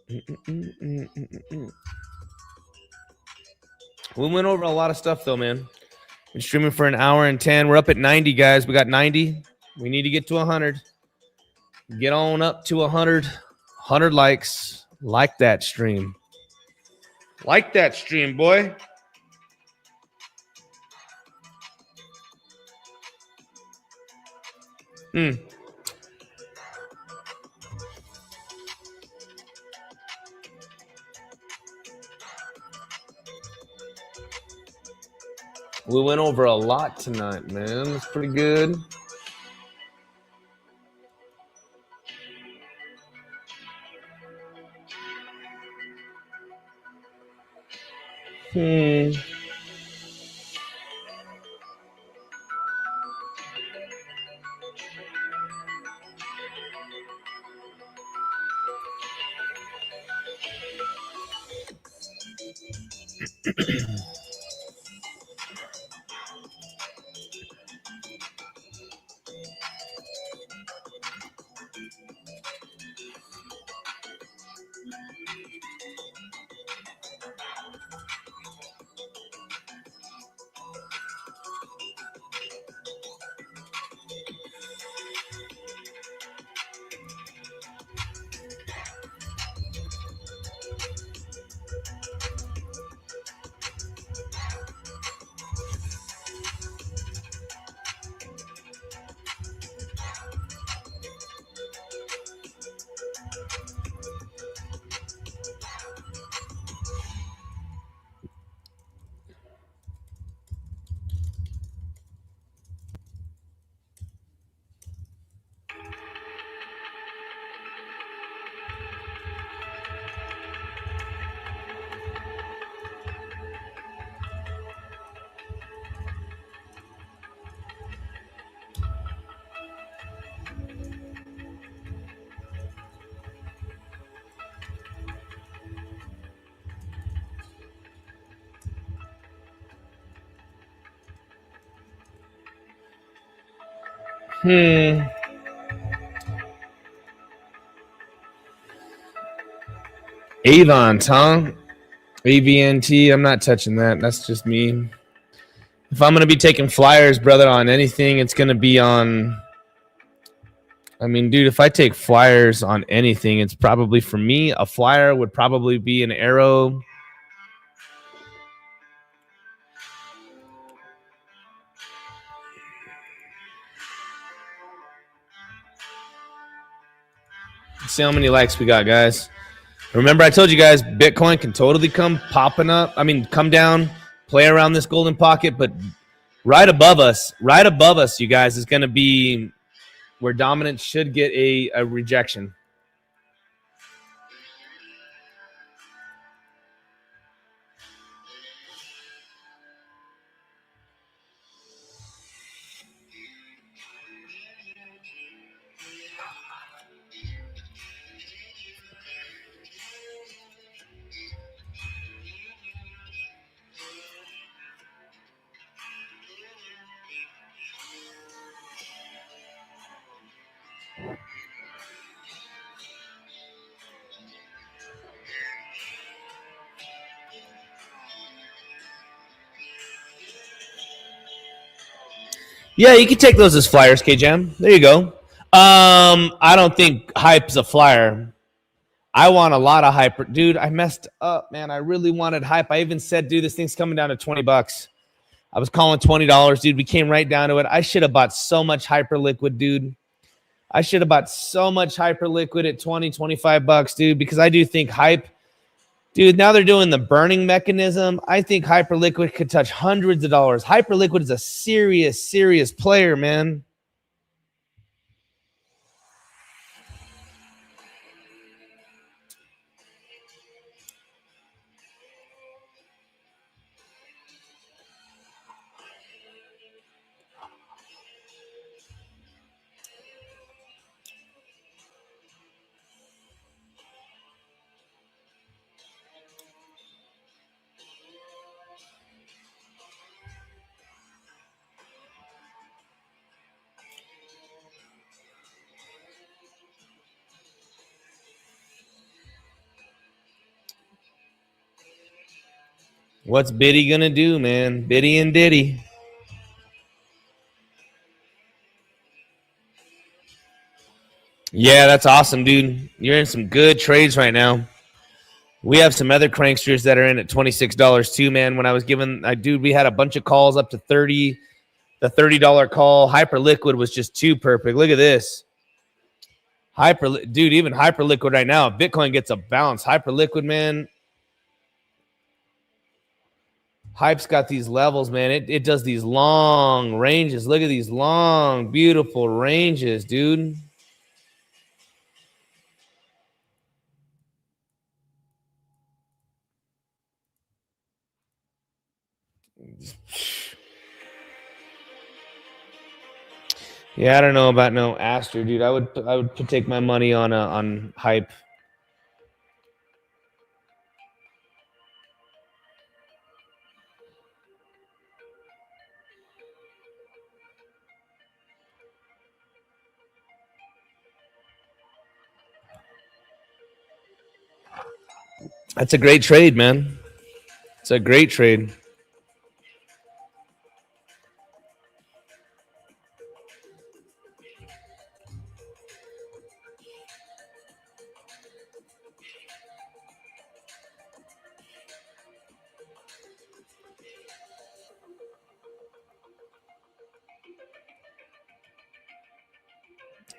Speaker 2: We went over a lot of stuff, though, man. Been streaming for an hour and 10. We're up at 90, guys. We got 90. We need to get to 100. Get on up to 100. 100 likes. Like that stream. Like that stream, boy. We went over a lot tonight, man. It's pretty good. Avon, huh? AVNT. I'm not touching that. That's just me. If I'm going to be taking flyers, brother, on anything, it's going to be on... I mean, dude, if I take flyers on anything, it's probably, for me, a flyer would probably be an arrow. Let's see how many likes we got, guys. Remember, I told you guys, Bitcoin can totally come popping up. I mean, come down, play around this golden pocket, but right above us, you guys, is going to be where dominance should get a rejection. Yeah, you can take those as flyers, K-Jam. There you go. I don't think hype's a flyer. I want a lot of hype. Dude, I messed up, man. I really wanted hype. I even said, dude, this thing's coming down to $20. I was calling $20, dude. We came right down to it. I should have bought so much Hyperliquid, dude. I should have bought so much Hyperliquid at 20, 25 bucks, dude, because I do think hype, dude, now they're doing the burning mechanism. I think Hyperliquid could touch hundreds of dollars. Hyperliquid is a serious, serious player, man. What's Biddy gonna do, man? Biddy and Ditty. Yeah, that's awesome, dude. You're in some good trades right now. We have some other cranksters that are in at $26 too, man. When I was given, dude, we had a bunch of calls up to 30. The $30 call. Hyperliquid was just too perfect. Look at this. Dude, even Hyperliquid right now, if Bitcoin gets a bounce, Hyperliquid, man. Hype's got these levels, man. It does these long ranges. Look at these long, beautiful ranges, dude. Yeah, I don't know about no Aster, dude. I would take my money on Hype. That's a great trade, man. It's a great trade.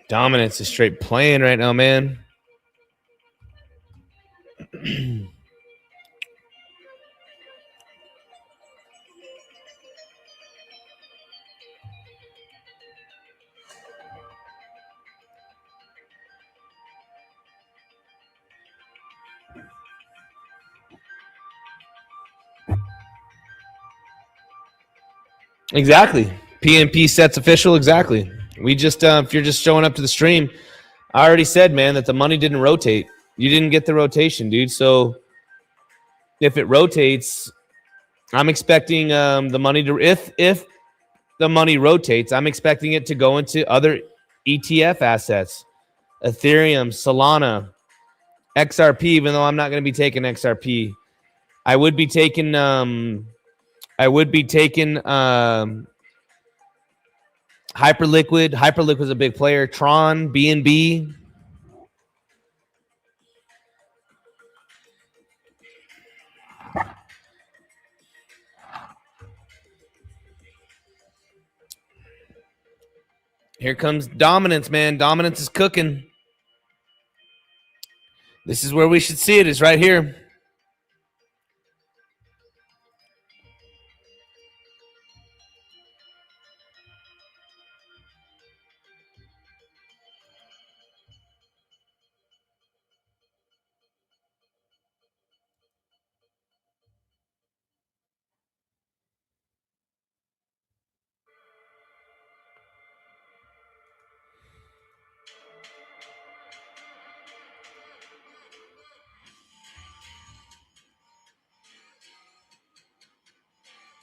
Speaker 2: Dominance is straight playing right now, man. Exactly. PNP sets official. Exactly. We just, if you're just showing up to the stream, I already said, man, that the money didn't rotate. You didn't get the rotation, dude. So if it rotates, I'm expecting the money to, if the money rotates, I'm expecting it to go into other ETF assets, Ethereum, Solana, XRP, even though I'm not going to be taking XRP. I would be taking Hyperliquid. Hyperliquid's a big player. Tron, BNB. Here comes dominance, man. Dominance is cooking. This is where we should see it, is right here.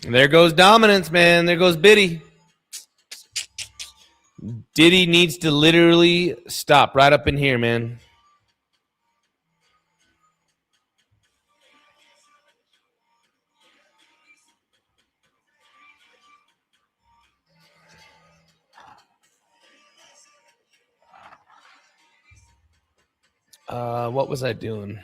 Speaker 2: There goes dominance, man. There goes Ditty. Ditty needs to literally stop right up in here, man. What was I doing?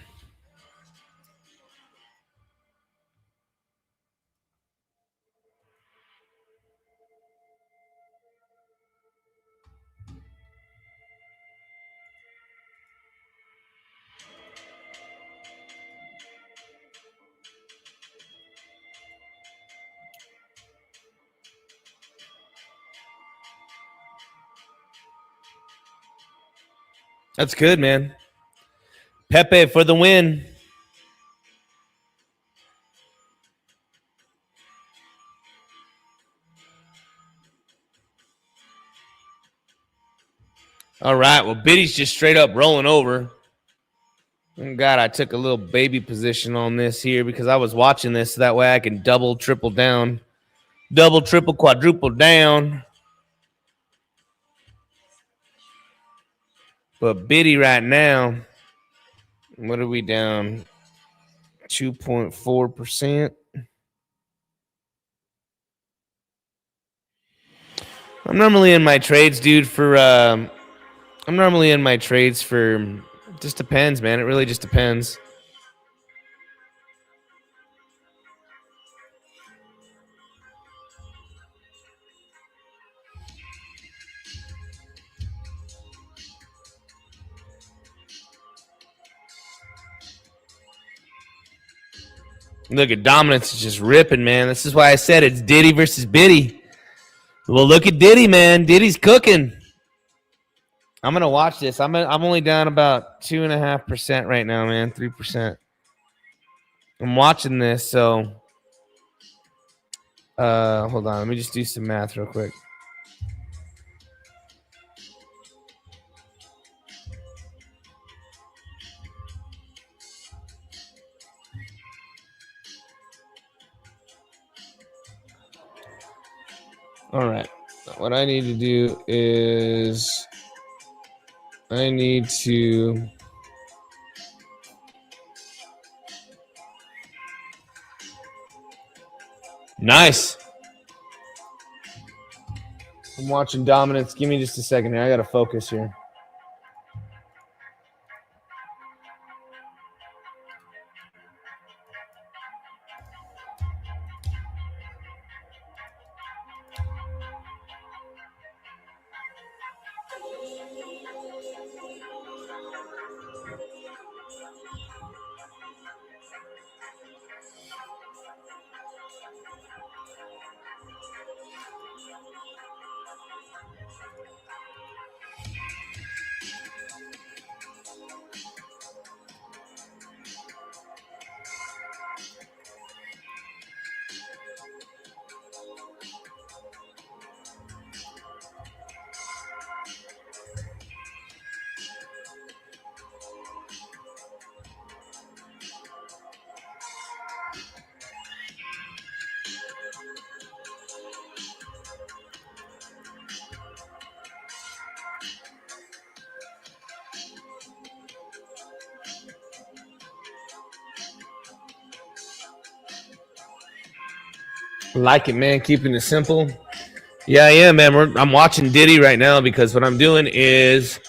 Speaker 2: That's good, man. Pepe for the win. All right. Well, Biddy's just straight up rolling over. Oh, God, I took a little baby position on this here because I was watching this so that way I can double, triple down. Double, triple, quadruple down. But Biddy right now, what are we down? 2.4%. I'm normally in my trades, dude, for just depends, man. It really just depends. Look at dominance is just ripping, man. This is why I said it's Ditty versus Biddy. Well, look at Ditty, man. Ditty's cooking. I'm gonna watch this. I'm only down about 2.5% right now, man. 3%. I'm watching this, so hold on. Let me just do some math real quick. All right. What I need to do is I need to nice. I'm watching dominance. Give me just a second here. I gotta focus here. Like it, man. Keeping it simple. Yeah, I am, man. I'm watching Ditty right now because what I'm doing is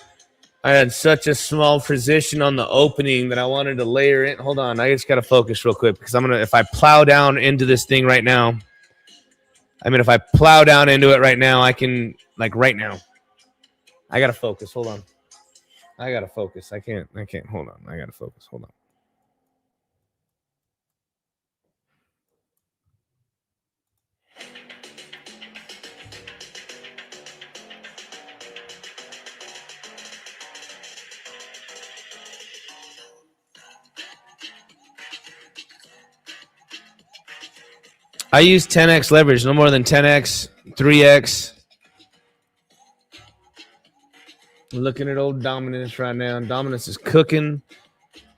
Speaker 2: I had such a small position on the opening that I wanted to layer in. Hold on, I just gotta focus real quick because if I plow down into this thing right now, if I plow down into it right now, I can, like right now. I gotta focus. Hold on. I gotta focus. I can't. Hold on. I gotta focus. Hold on. I use 10x leverage, no more than 10x, 3x. Looking at old Dominance right now. Dominance is cooking.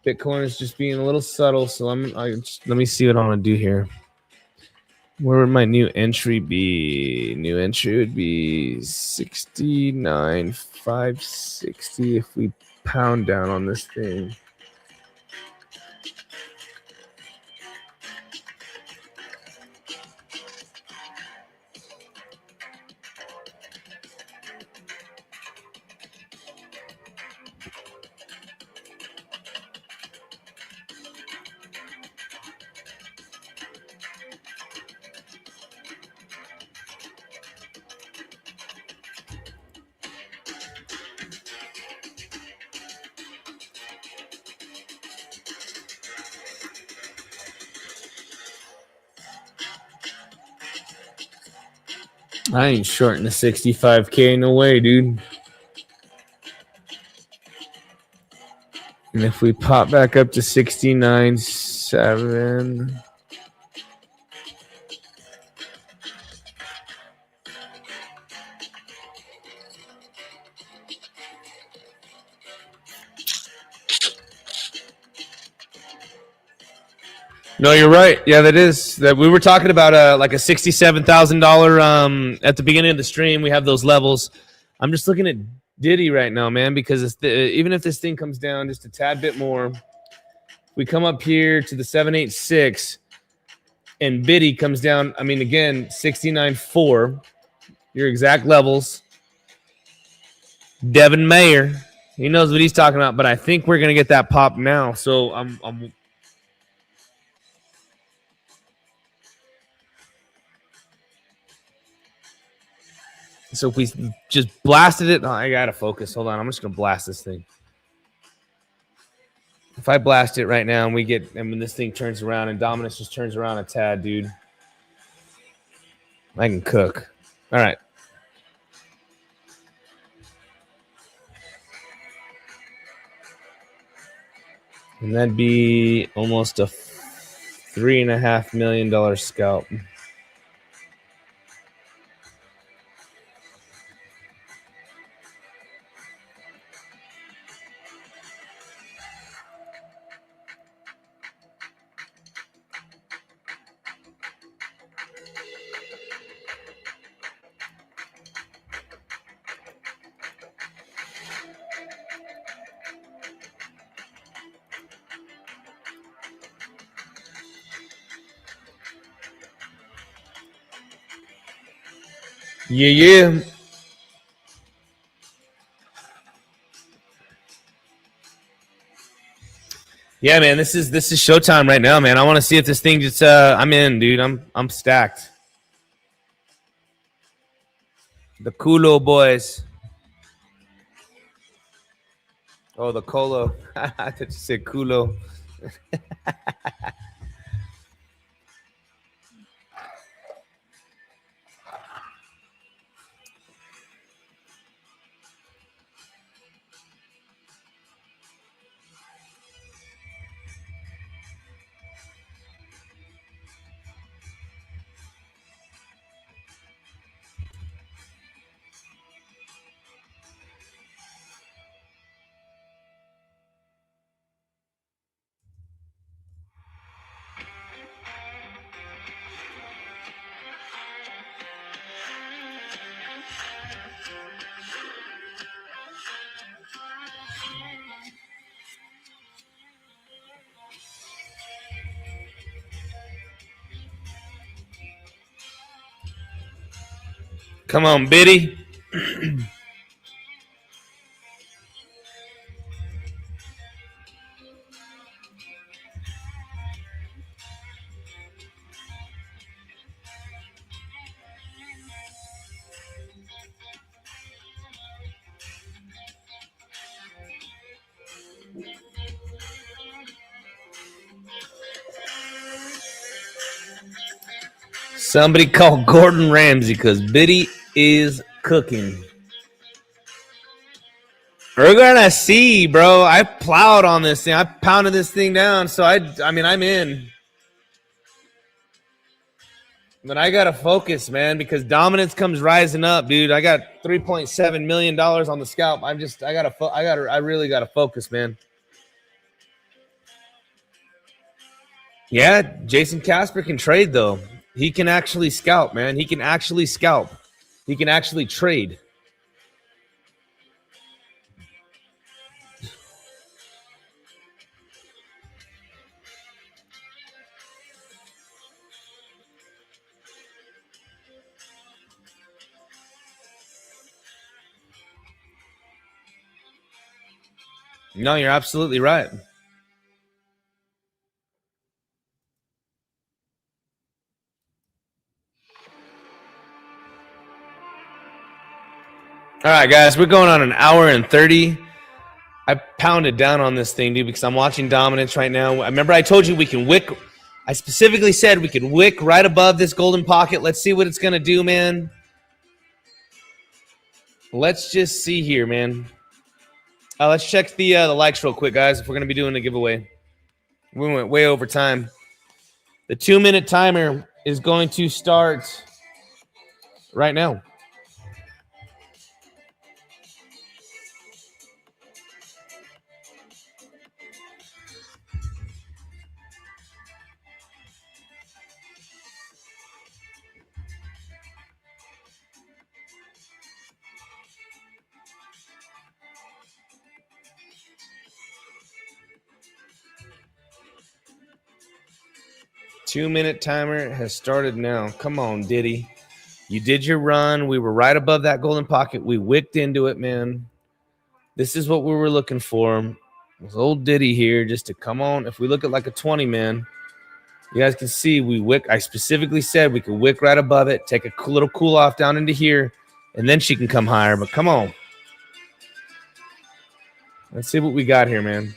Speaker 2: Bitcoin is just being a little subtle. So let me see what I want to do here. Where would my new entry be? New entry would be 69,560 if we pound down on this thing. I ain't shorting the 65K. No way, dude. And if we pop back up to 69.7. No, you're right. Yeah, that is that we were talking about like a $67,000 at the beginning of the stream. We have those levels. I'm just looking at Ditty right now, man, because even if this thing comes down just a tad bit more, we come up here to the 786 and Biddy comes down. I mean, again, 69.4, your exact levels. Devin Mayer, he knows what he's talking about, but I think we're gonna get that pop now. So I'm So if we just blasted it, I gotta focus. Hold on, I'm just gonna blast this thing. If I blast it right now and when this thing turns around and Dominance just turns around a tad, dude, I can cook. All right. And that'd be almost a $3.5 million scalp. Yeah. Yeah, man, this is showtime right now, man. I want to see if this thing just I'm in, dude. I'm stacked. The Culo boys. Oh, the Colo. I thought you said Culo. Come on, Biddy. Somebody call Gordon Ramsay because Biddy is cooking. We're gonna see, bro. I plowed on this thing. I pounded this thing down. So I mean, I'm in. But I gotta focus, man, because dominance comes rising up, dude. I got $3.7 million on the scalp. I really gotta focus, man. Yeah, Jason Casper can trade though. He can actually scalp, man. He can actually scalp. He can actually trade. No, you're absolutely right. All right, guys, we're going on an hour and 30. I pounded down on this thing, dude, because I'm watching dominance right now. I remember I told you we can wick. I specifically said we could wick right above this golden pocket. Let's see what it's going to do, man. Let's just see here, man. Let's check the likes real quick, guys, if we're going to be doing a giveaway. We went way over time. The 2-minute timer is going to start right now. Two-minute timer has started now. Come on, Ditty. You did your run. We were right above that golden pocket. We wicked into it, man. This is what we were looking for. This old Ditty here just to come on. If we look at like a 20, man, you guys can see we wick. I specifically said we could wick right above it, take a little cool off down into here, and then she can come higher. But come on. Let's see what we got here, man.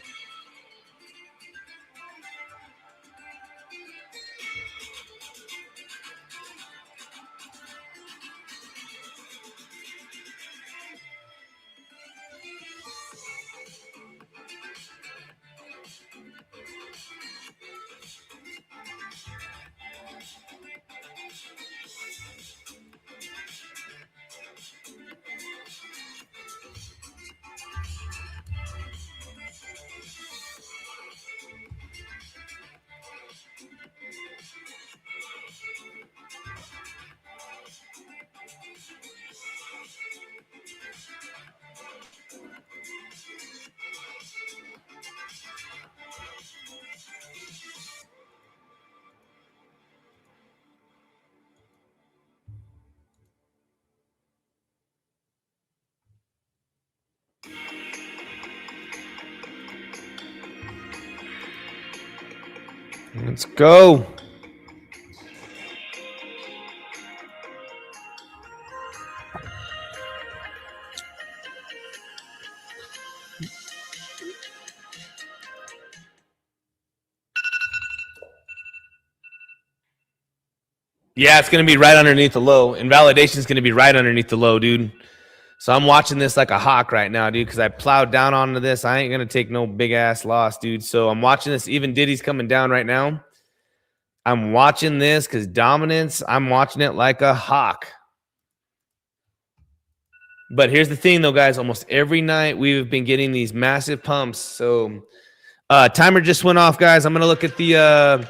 Speaker 2: Let's go. Yeah, it's going to be right underneath the low. Invalidation is going to be right underneath the low, dude. So I'm watching this like a hawk right now, dude, because I plowed down onto this. I ain't going to take no big-ass loss, dude. So I'm watching this. Even Diddy's coming down right now. I'm watching this because dominance, I'm watching it like a hawk. But here's the thing, though, guys. Almost every night we've been getting these massive pumps. So timer just went off, guys. I'm going to look at the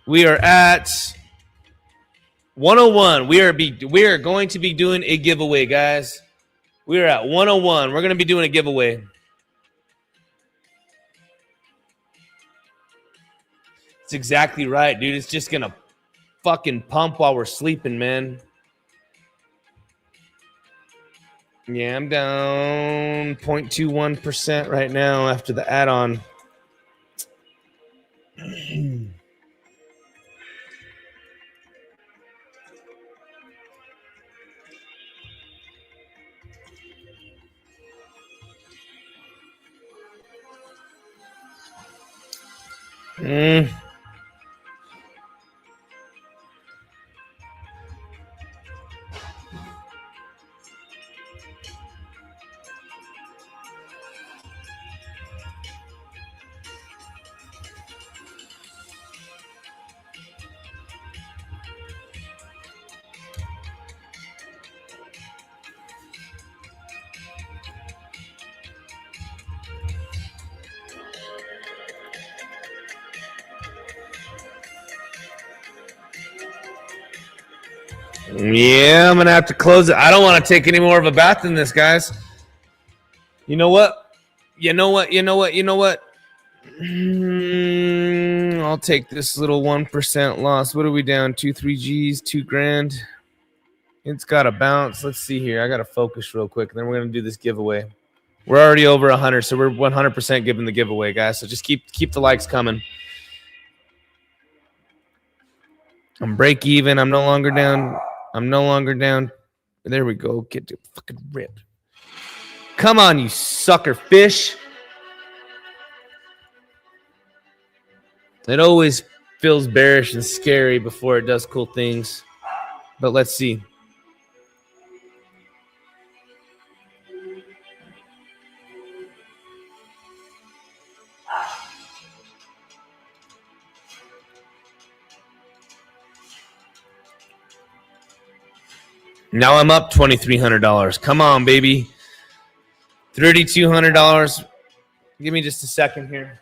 Speaker 2: we are at 101. We are going to be doing a giveaway, guys. We are at 101. We're going to be doing a giveaway. It's exactly right, dude. It's just going to fucking pump while we're sleeping, man. Yeah, I'm down 0.21% right now after the add-on. Yeah, I'm going to have to close it. I don't want to take any more of a bath than this, guys. You know what? I'll take this little 1% loss. What are we down? 2-3 G's, 2 grand. It's got to bounce. Let's see here. I got to focus real quick. Then we're going to do this giveaway. We're already over 100, so we're 100% giving the giveaway, guys. So just keep the likes coming. I'm break even. I'm no longer down. There we go. Get to fucking rip. Come on, you sucker fish. It always feels bearish and scary before it does cool things. But let's see. Now I'm up $2,300. Come on, baby. $3,200. Give me just a second here.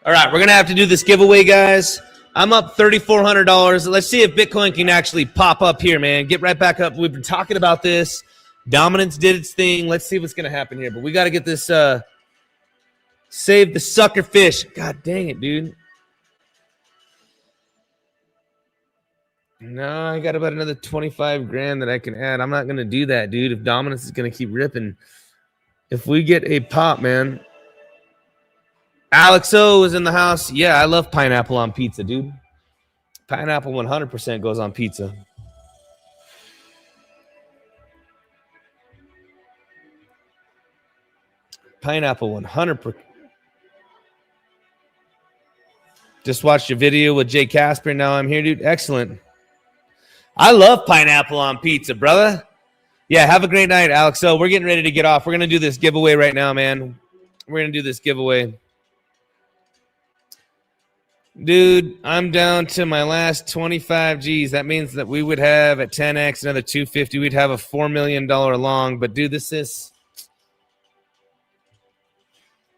Speaker 2: All right, we're going to have to do this giveaway, guys. I'm up $3,400. Let's see if Bitcoin can actually pop up here, man. Get right back up. We've been talking about this. Dominance did its thing. Let's see what's going to happen here. But we got to get this save the sucker fish. God dang it, dude. No, I got about another 25 grand that I can add. I'm not going to do that, dude, if Dominance is going to keep ripping. If we get a pop, man. Alex O is in the house. Yeah, I love pineapple on pizza, dude. Pineapple 100% goes on pizza. Pineapple 100%. Just watched your video with Jay Casper. Now I'm here, dude. Excellent. I love pineapple on pizza, brother. Yeah, have a great night, Alex. So we're getting ready to get off. We're going to do this giveaway right now, man. We're going to do this giveaway. Dude, I'm down to my last 25 G's. That means that we would have at 10X another 250. We'd have a $4 million long. But, dude, this is...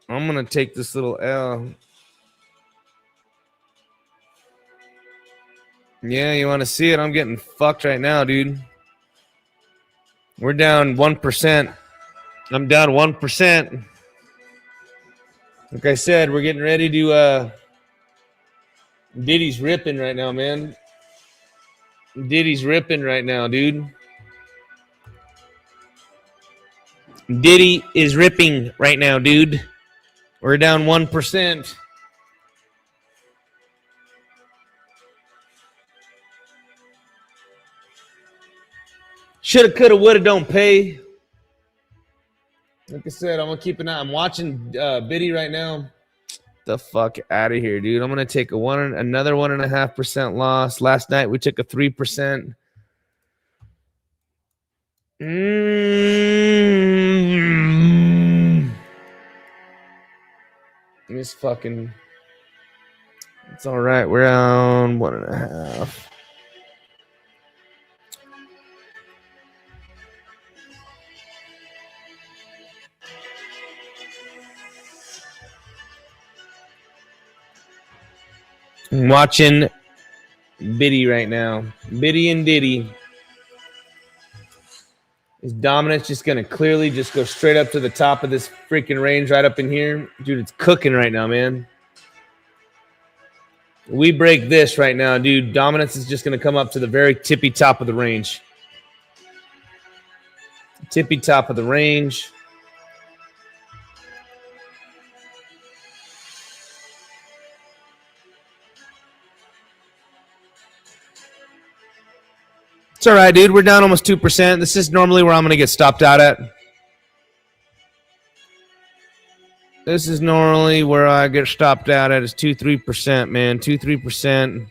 Speaker 2: I'm going to take this little L. Yeah, you want to see it? I'm getting fucked right now, dude. We're down 1%. I'm down 1%. Like I said, we're getting ready to... Ditty's ripping right now, man. Ditty's ripping right now, dude. Ditty is ripping right now, dude. We're down 1%. Shoulda, coulda, woulda, don't pay. Like I said, I'm gonna keep an eye. I'm watching Biddy right now. The fuck out of here, dude. I'm gonna take another 1.5% loss. Last night we took a 3%. This fucking. It's all right. We're on 1.5. I'm watching Ditty right now. Ditty and Ditty. Is dominance just going to clearly just go straight up to the top of this freaking range right up in here? Dude, it's cooking right now, man. We break this right now, dude. Dominance is just going to come up to the very tippy top of the range. Tippy top of the range. It's all right, dude. We're down almost 2%. This is normally where I'm going to get stopped out at. This is normally where I get stopped out at is 2-3%, man. 2-3%.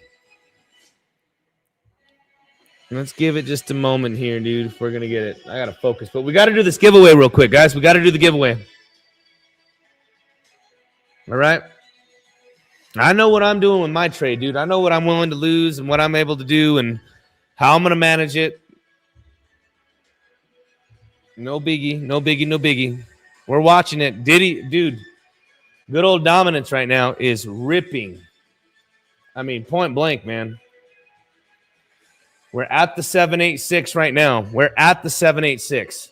Speaker 2: Let's give it just a moment here, dude, if we're going to get it. I got to focus. But we got to do this giveaway real quick, guys. We got to do the giveaway. All right? I know what I'm doing with my trade, dude. I know what I'm willing to lose and what I'm able to do and how I'm going to manage it. No biggie, no biggie, no biggie. We're watching it. Ditty, dude, good old dominance right now is ripping. I mean, point blank, man. We're at the 786 right now. We're at the 786.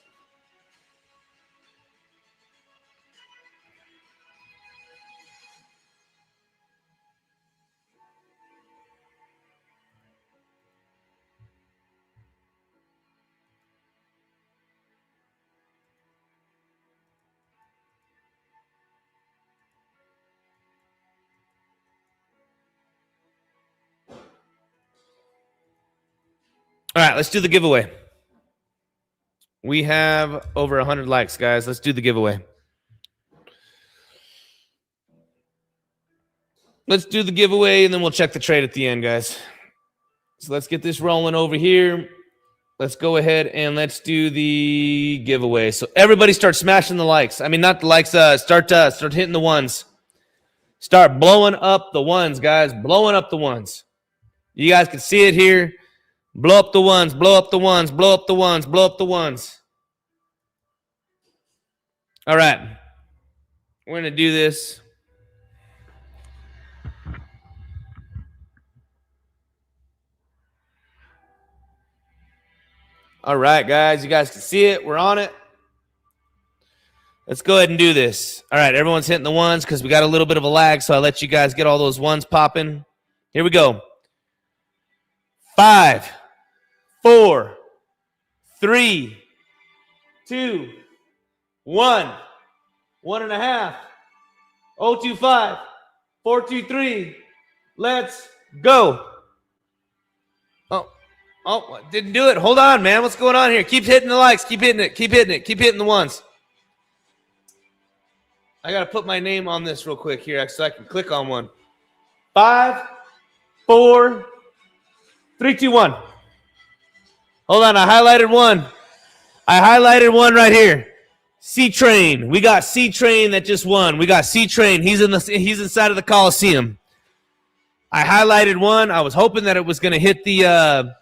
Speaker 2: All right, let's do the giveaway. We have over 100 likes, guys. Let's do the giveaway. Let's do the giveaway, and then we'll check the trade at the end, guys. So let's get this rolling over here. Let's go ahead and let's do the giveaway. So everybody start smashing the likes. I mean, not the likes. Start hitting the ones. Start blowing up the ones, guys. Blowing up the ones. You guys can see it here. Blow up the ones, blow up the ones, blow up the ones, blow up the ones. All right. We're going to do this. All right, guys. You guys can see it. We're on it. Let's go ahead and do this. All right. Everyone's hitting the ones because we got a little bit of a lag, so I let you guys get all those ones popping. Here we go. 5, 4, 3, 2, 1, 1.5, 025, 423. Let's go. Oh, didn't do it. Hold on, man. What's going on here? Keep hitting the likes. Keep hitting it. Keep hitting it. Keep hitting the ones. I got to put my name on this real quick here so I can click on one. 5, 4, 3, 2, 1. Hold on. I highlighted one. I highlighted one right here. C-Train. We got C-Train that just won. We got C-Train. He's inside of the Coliseum. I highlighted one. I was hoping that it was going to hit the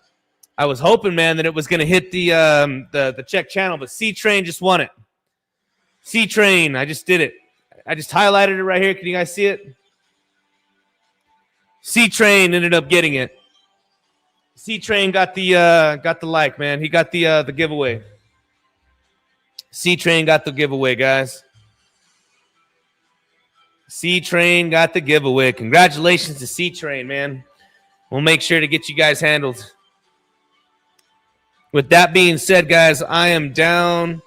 Speaker 2: I was hoping, man, that it was going to hit the check channel, but C-Train just won it. C-Train. I just did it. I just highlighted it right here. Can you guys see it? C-Train ended up getting it. C-Train got the like, man. He got the giveaway. C-Train got the giveaway, guys. C-Train got the giveaway. Congratulations to C-Train, man. We'll make sure to get you guys handled. With that being said, guys, I am down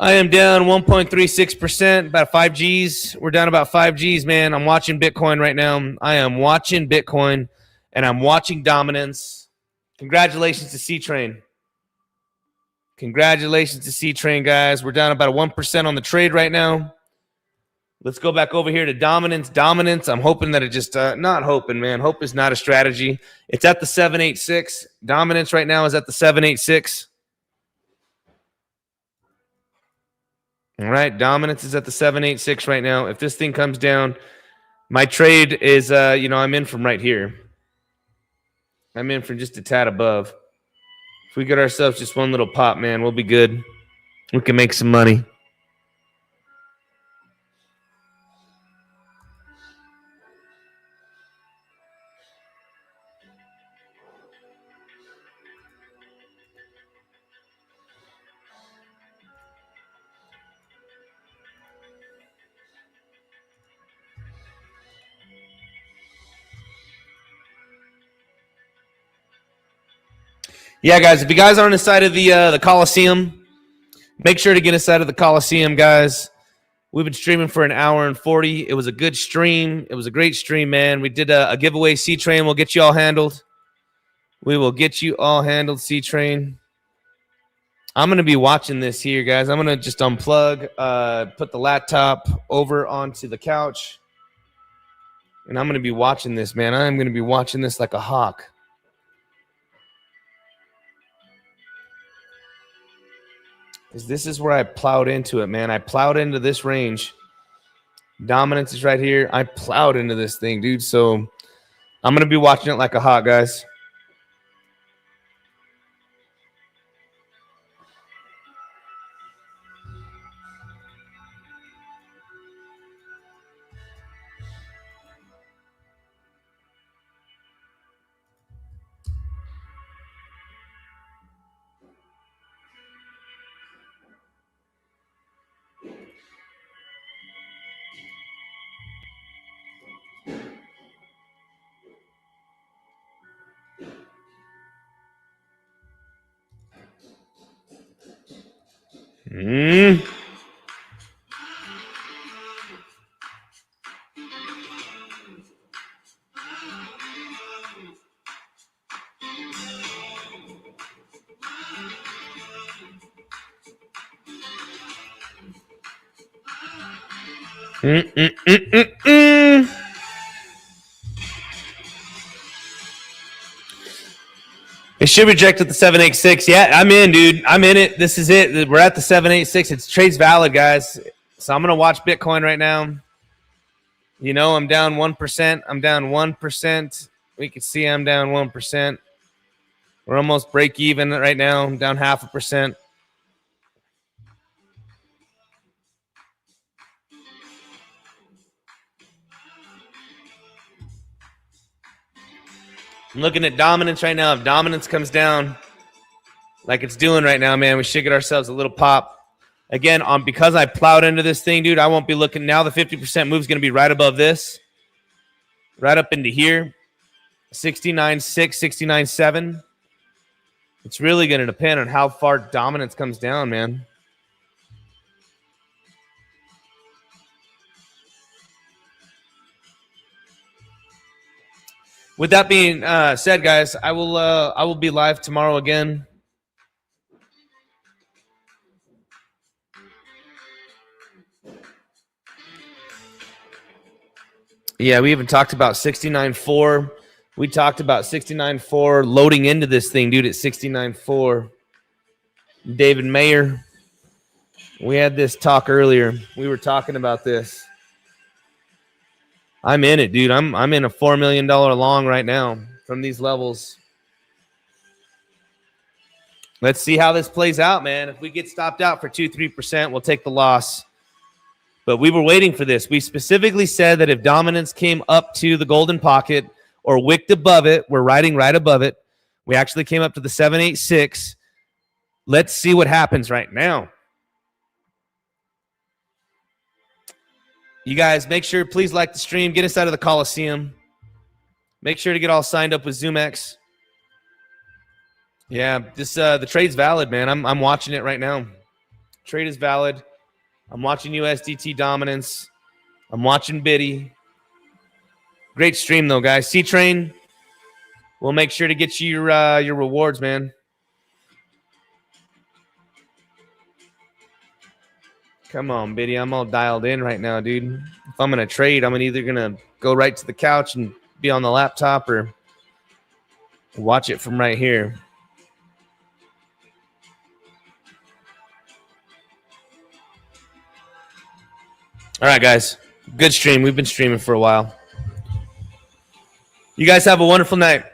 Speaker 2: 1.36%, about 5 Gs. We're down about 5 Gs, man. I'm watching Bitcoin right now. I am watching Bitcoin, and I'm watching dominance. Congratulations to C-Train. Congratulations to C-Train, guys. We're down about 1% on the trade right now. Let's go back over here to dominance. Dominance, I'm hoping that it just, not hoping, man. Hope is not a strategy. It's at the 786. Dominance right now is at the 786. All right, dominance is at the 786 right now. If this thing comes down, my trade is, I'm in from right here. I'm in from just a tad above. If we get ourselves just one little pop, man, we'll be good. We can make some money. Yeah, guys, if you guys aren't inside of the Coliseum, make sure to get inside of the Coliseum, guys. We've been streaming for an hour and 40. It was a good stream. It was a great stream, man. We did a giveaway. C-Train will get you all handled. We will get you all handled, C-Train. I'm going to be watching this here, guys. I'm going to just unplug, put the laptop over onto the couch, and I'm going to be watching this, man. I'm going to be watching this like a hawk. Because this is where I plowed into it, man. I plowed into this range. Dominance is right here. I plowed into this thing, dude. So I'm going to be watching it like a hawk, guys. It should reject at the 786. Yeah, I'm in, dude. I'm in it. This is it. We're at the 786. It's trades valid, guys. So I'm going to watch Bitcoin right now. You know, I'm down 1%. I'm down 1%. We can see I'm down 1%. We're almost break even right now. I'm down 0.5%. I'm looking at dominance right now. If dominance comes down like it's doing right now, man, we should get ourselves a little pop. Again, because I plowed into this thing, dude, I won't be looking. Now the 50% move is going to be right above this. Right up into here. 69.6, 69.7. It's really going to depend on how far dominance comes down, man. With that being said, guys, I will be live tomorrow again. Yeah, we even talked about 69.4. We talked about 69.4 loading into this thing, dude, at 69.4. David Mayer. We had this talk earlier. We were talking about this. I'm in it, dude. I'm in a $4 million long right now from these levels. Let's see how this plays out, man. If we get stopped out for 2-3%, we'll take the loss. But we were waiting for this. We specifically said that if dominance came up to the golden pocket or wicked above it, we're riding right above it. We actually came up to the 786. Let's see what happens right now. You guys, make sure, please like the stream. Get inside of the Coliseum. Make sure to get all signed up with zoomex. Yeah, this the trade's valid, man. I'm watching it right now. Trade is valid. I'm watching USDT dominance. I'm watching Ditty. Great stream, though, guys. C-Train, we'll make sure to get you your rewards, man. Come on, Biddy. I'm all dialed in right now, dude. If I'm going to trade, I'm either going to go right to the couch and be on the laptop or watch it from right here. All right, guys. Good stream. We've been streaming for a while. You guys have a wonderful night.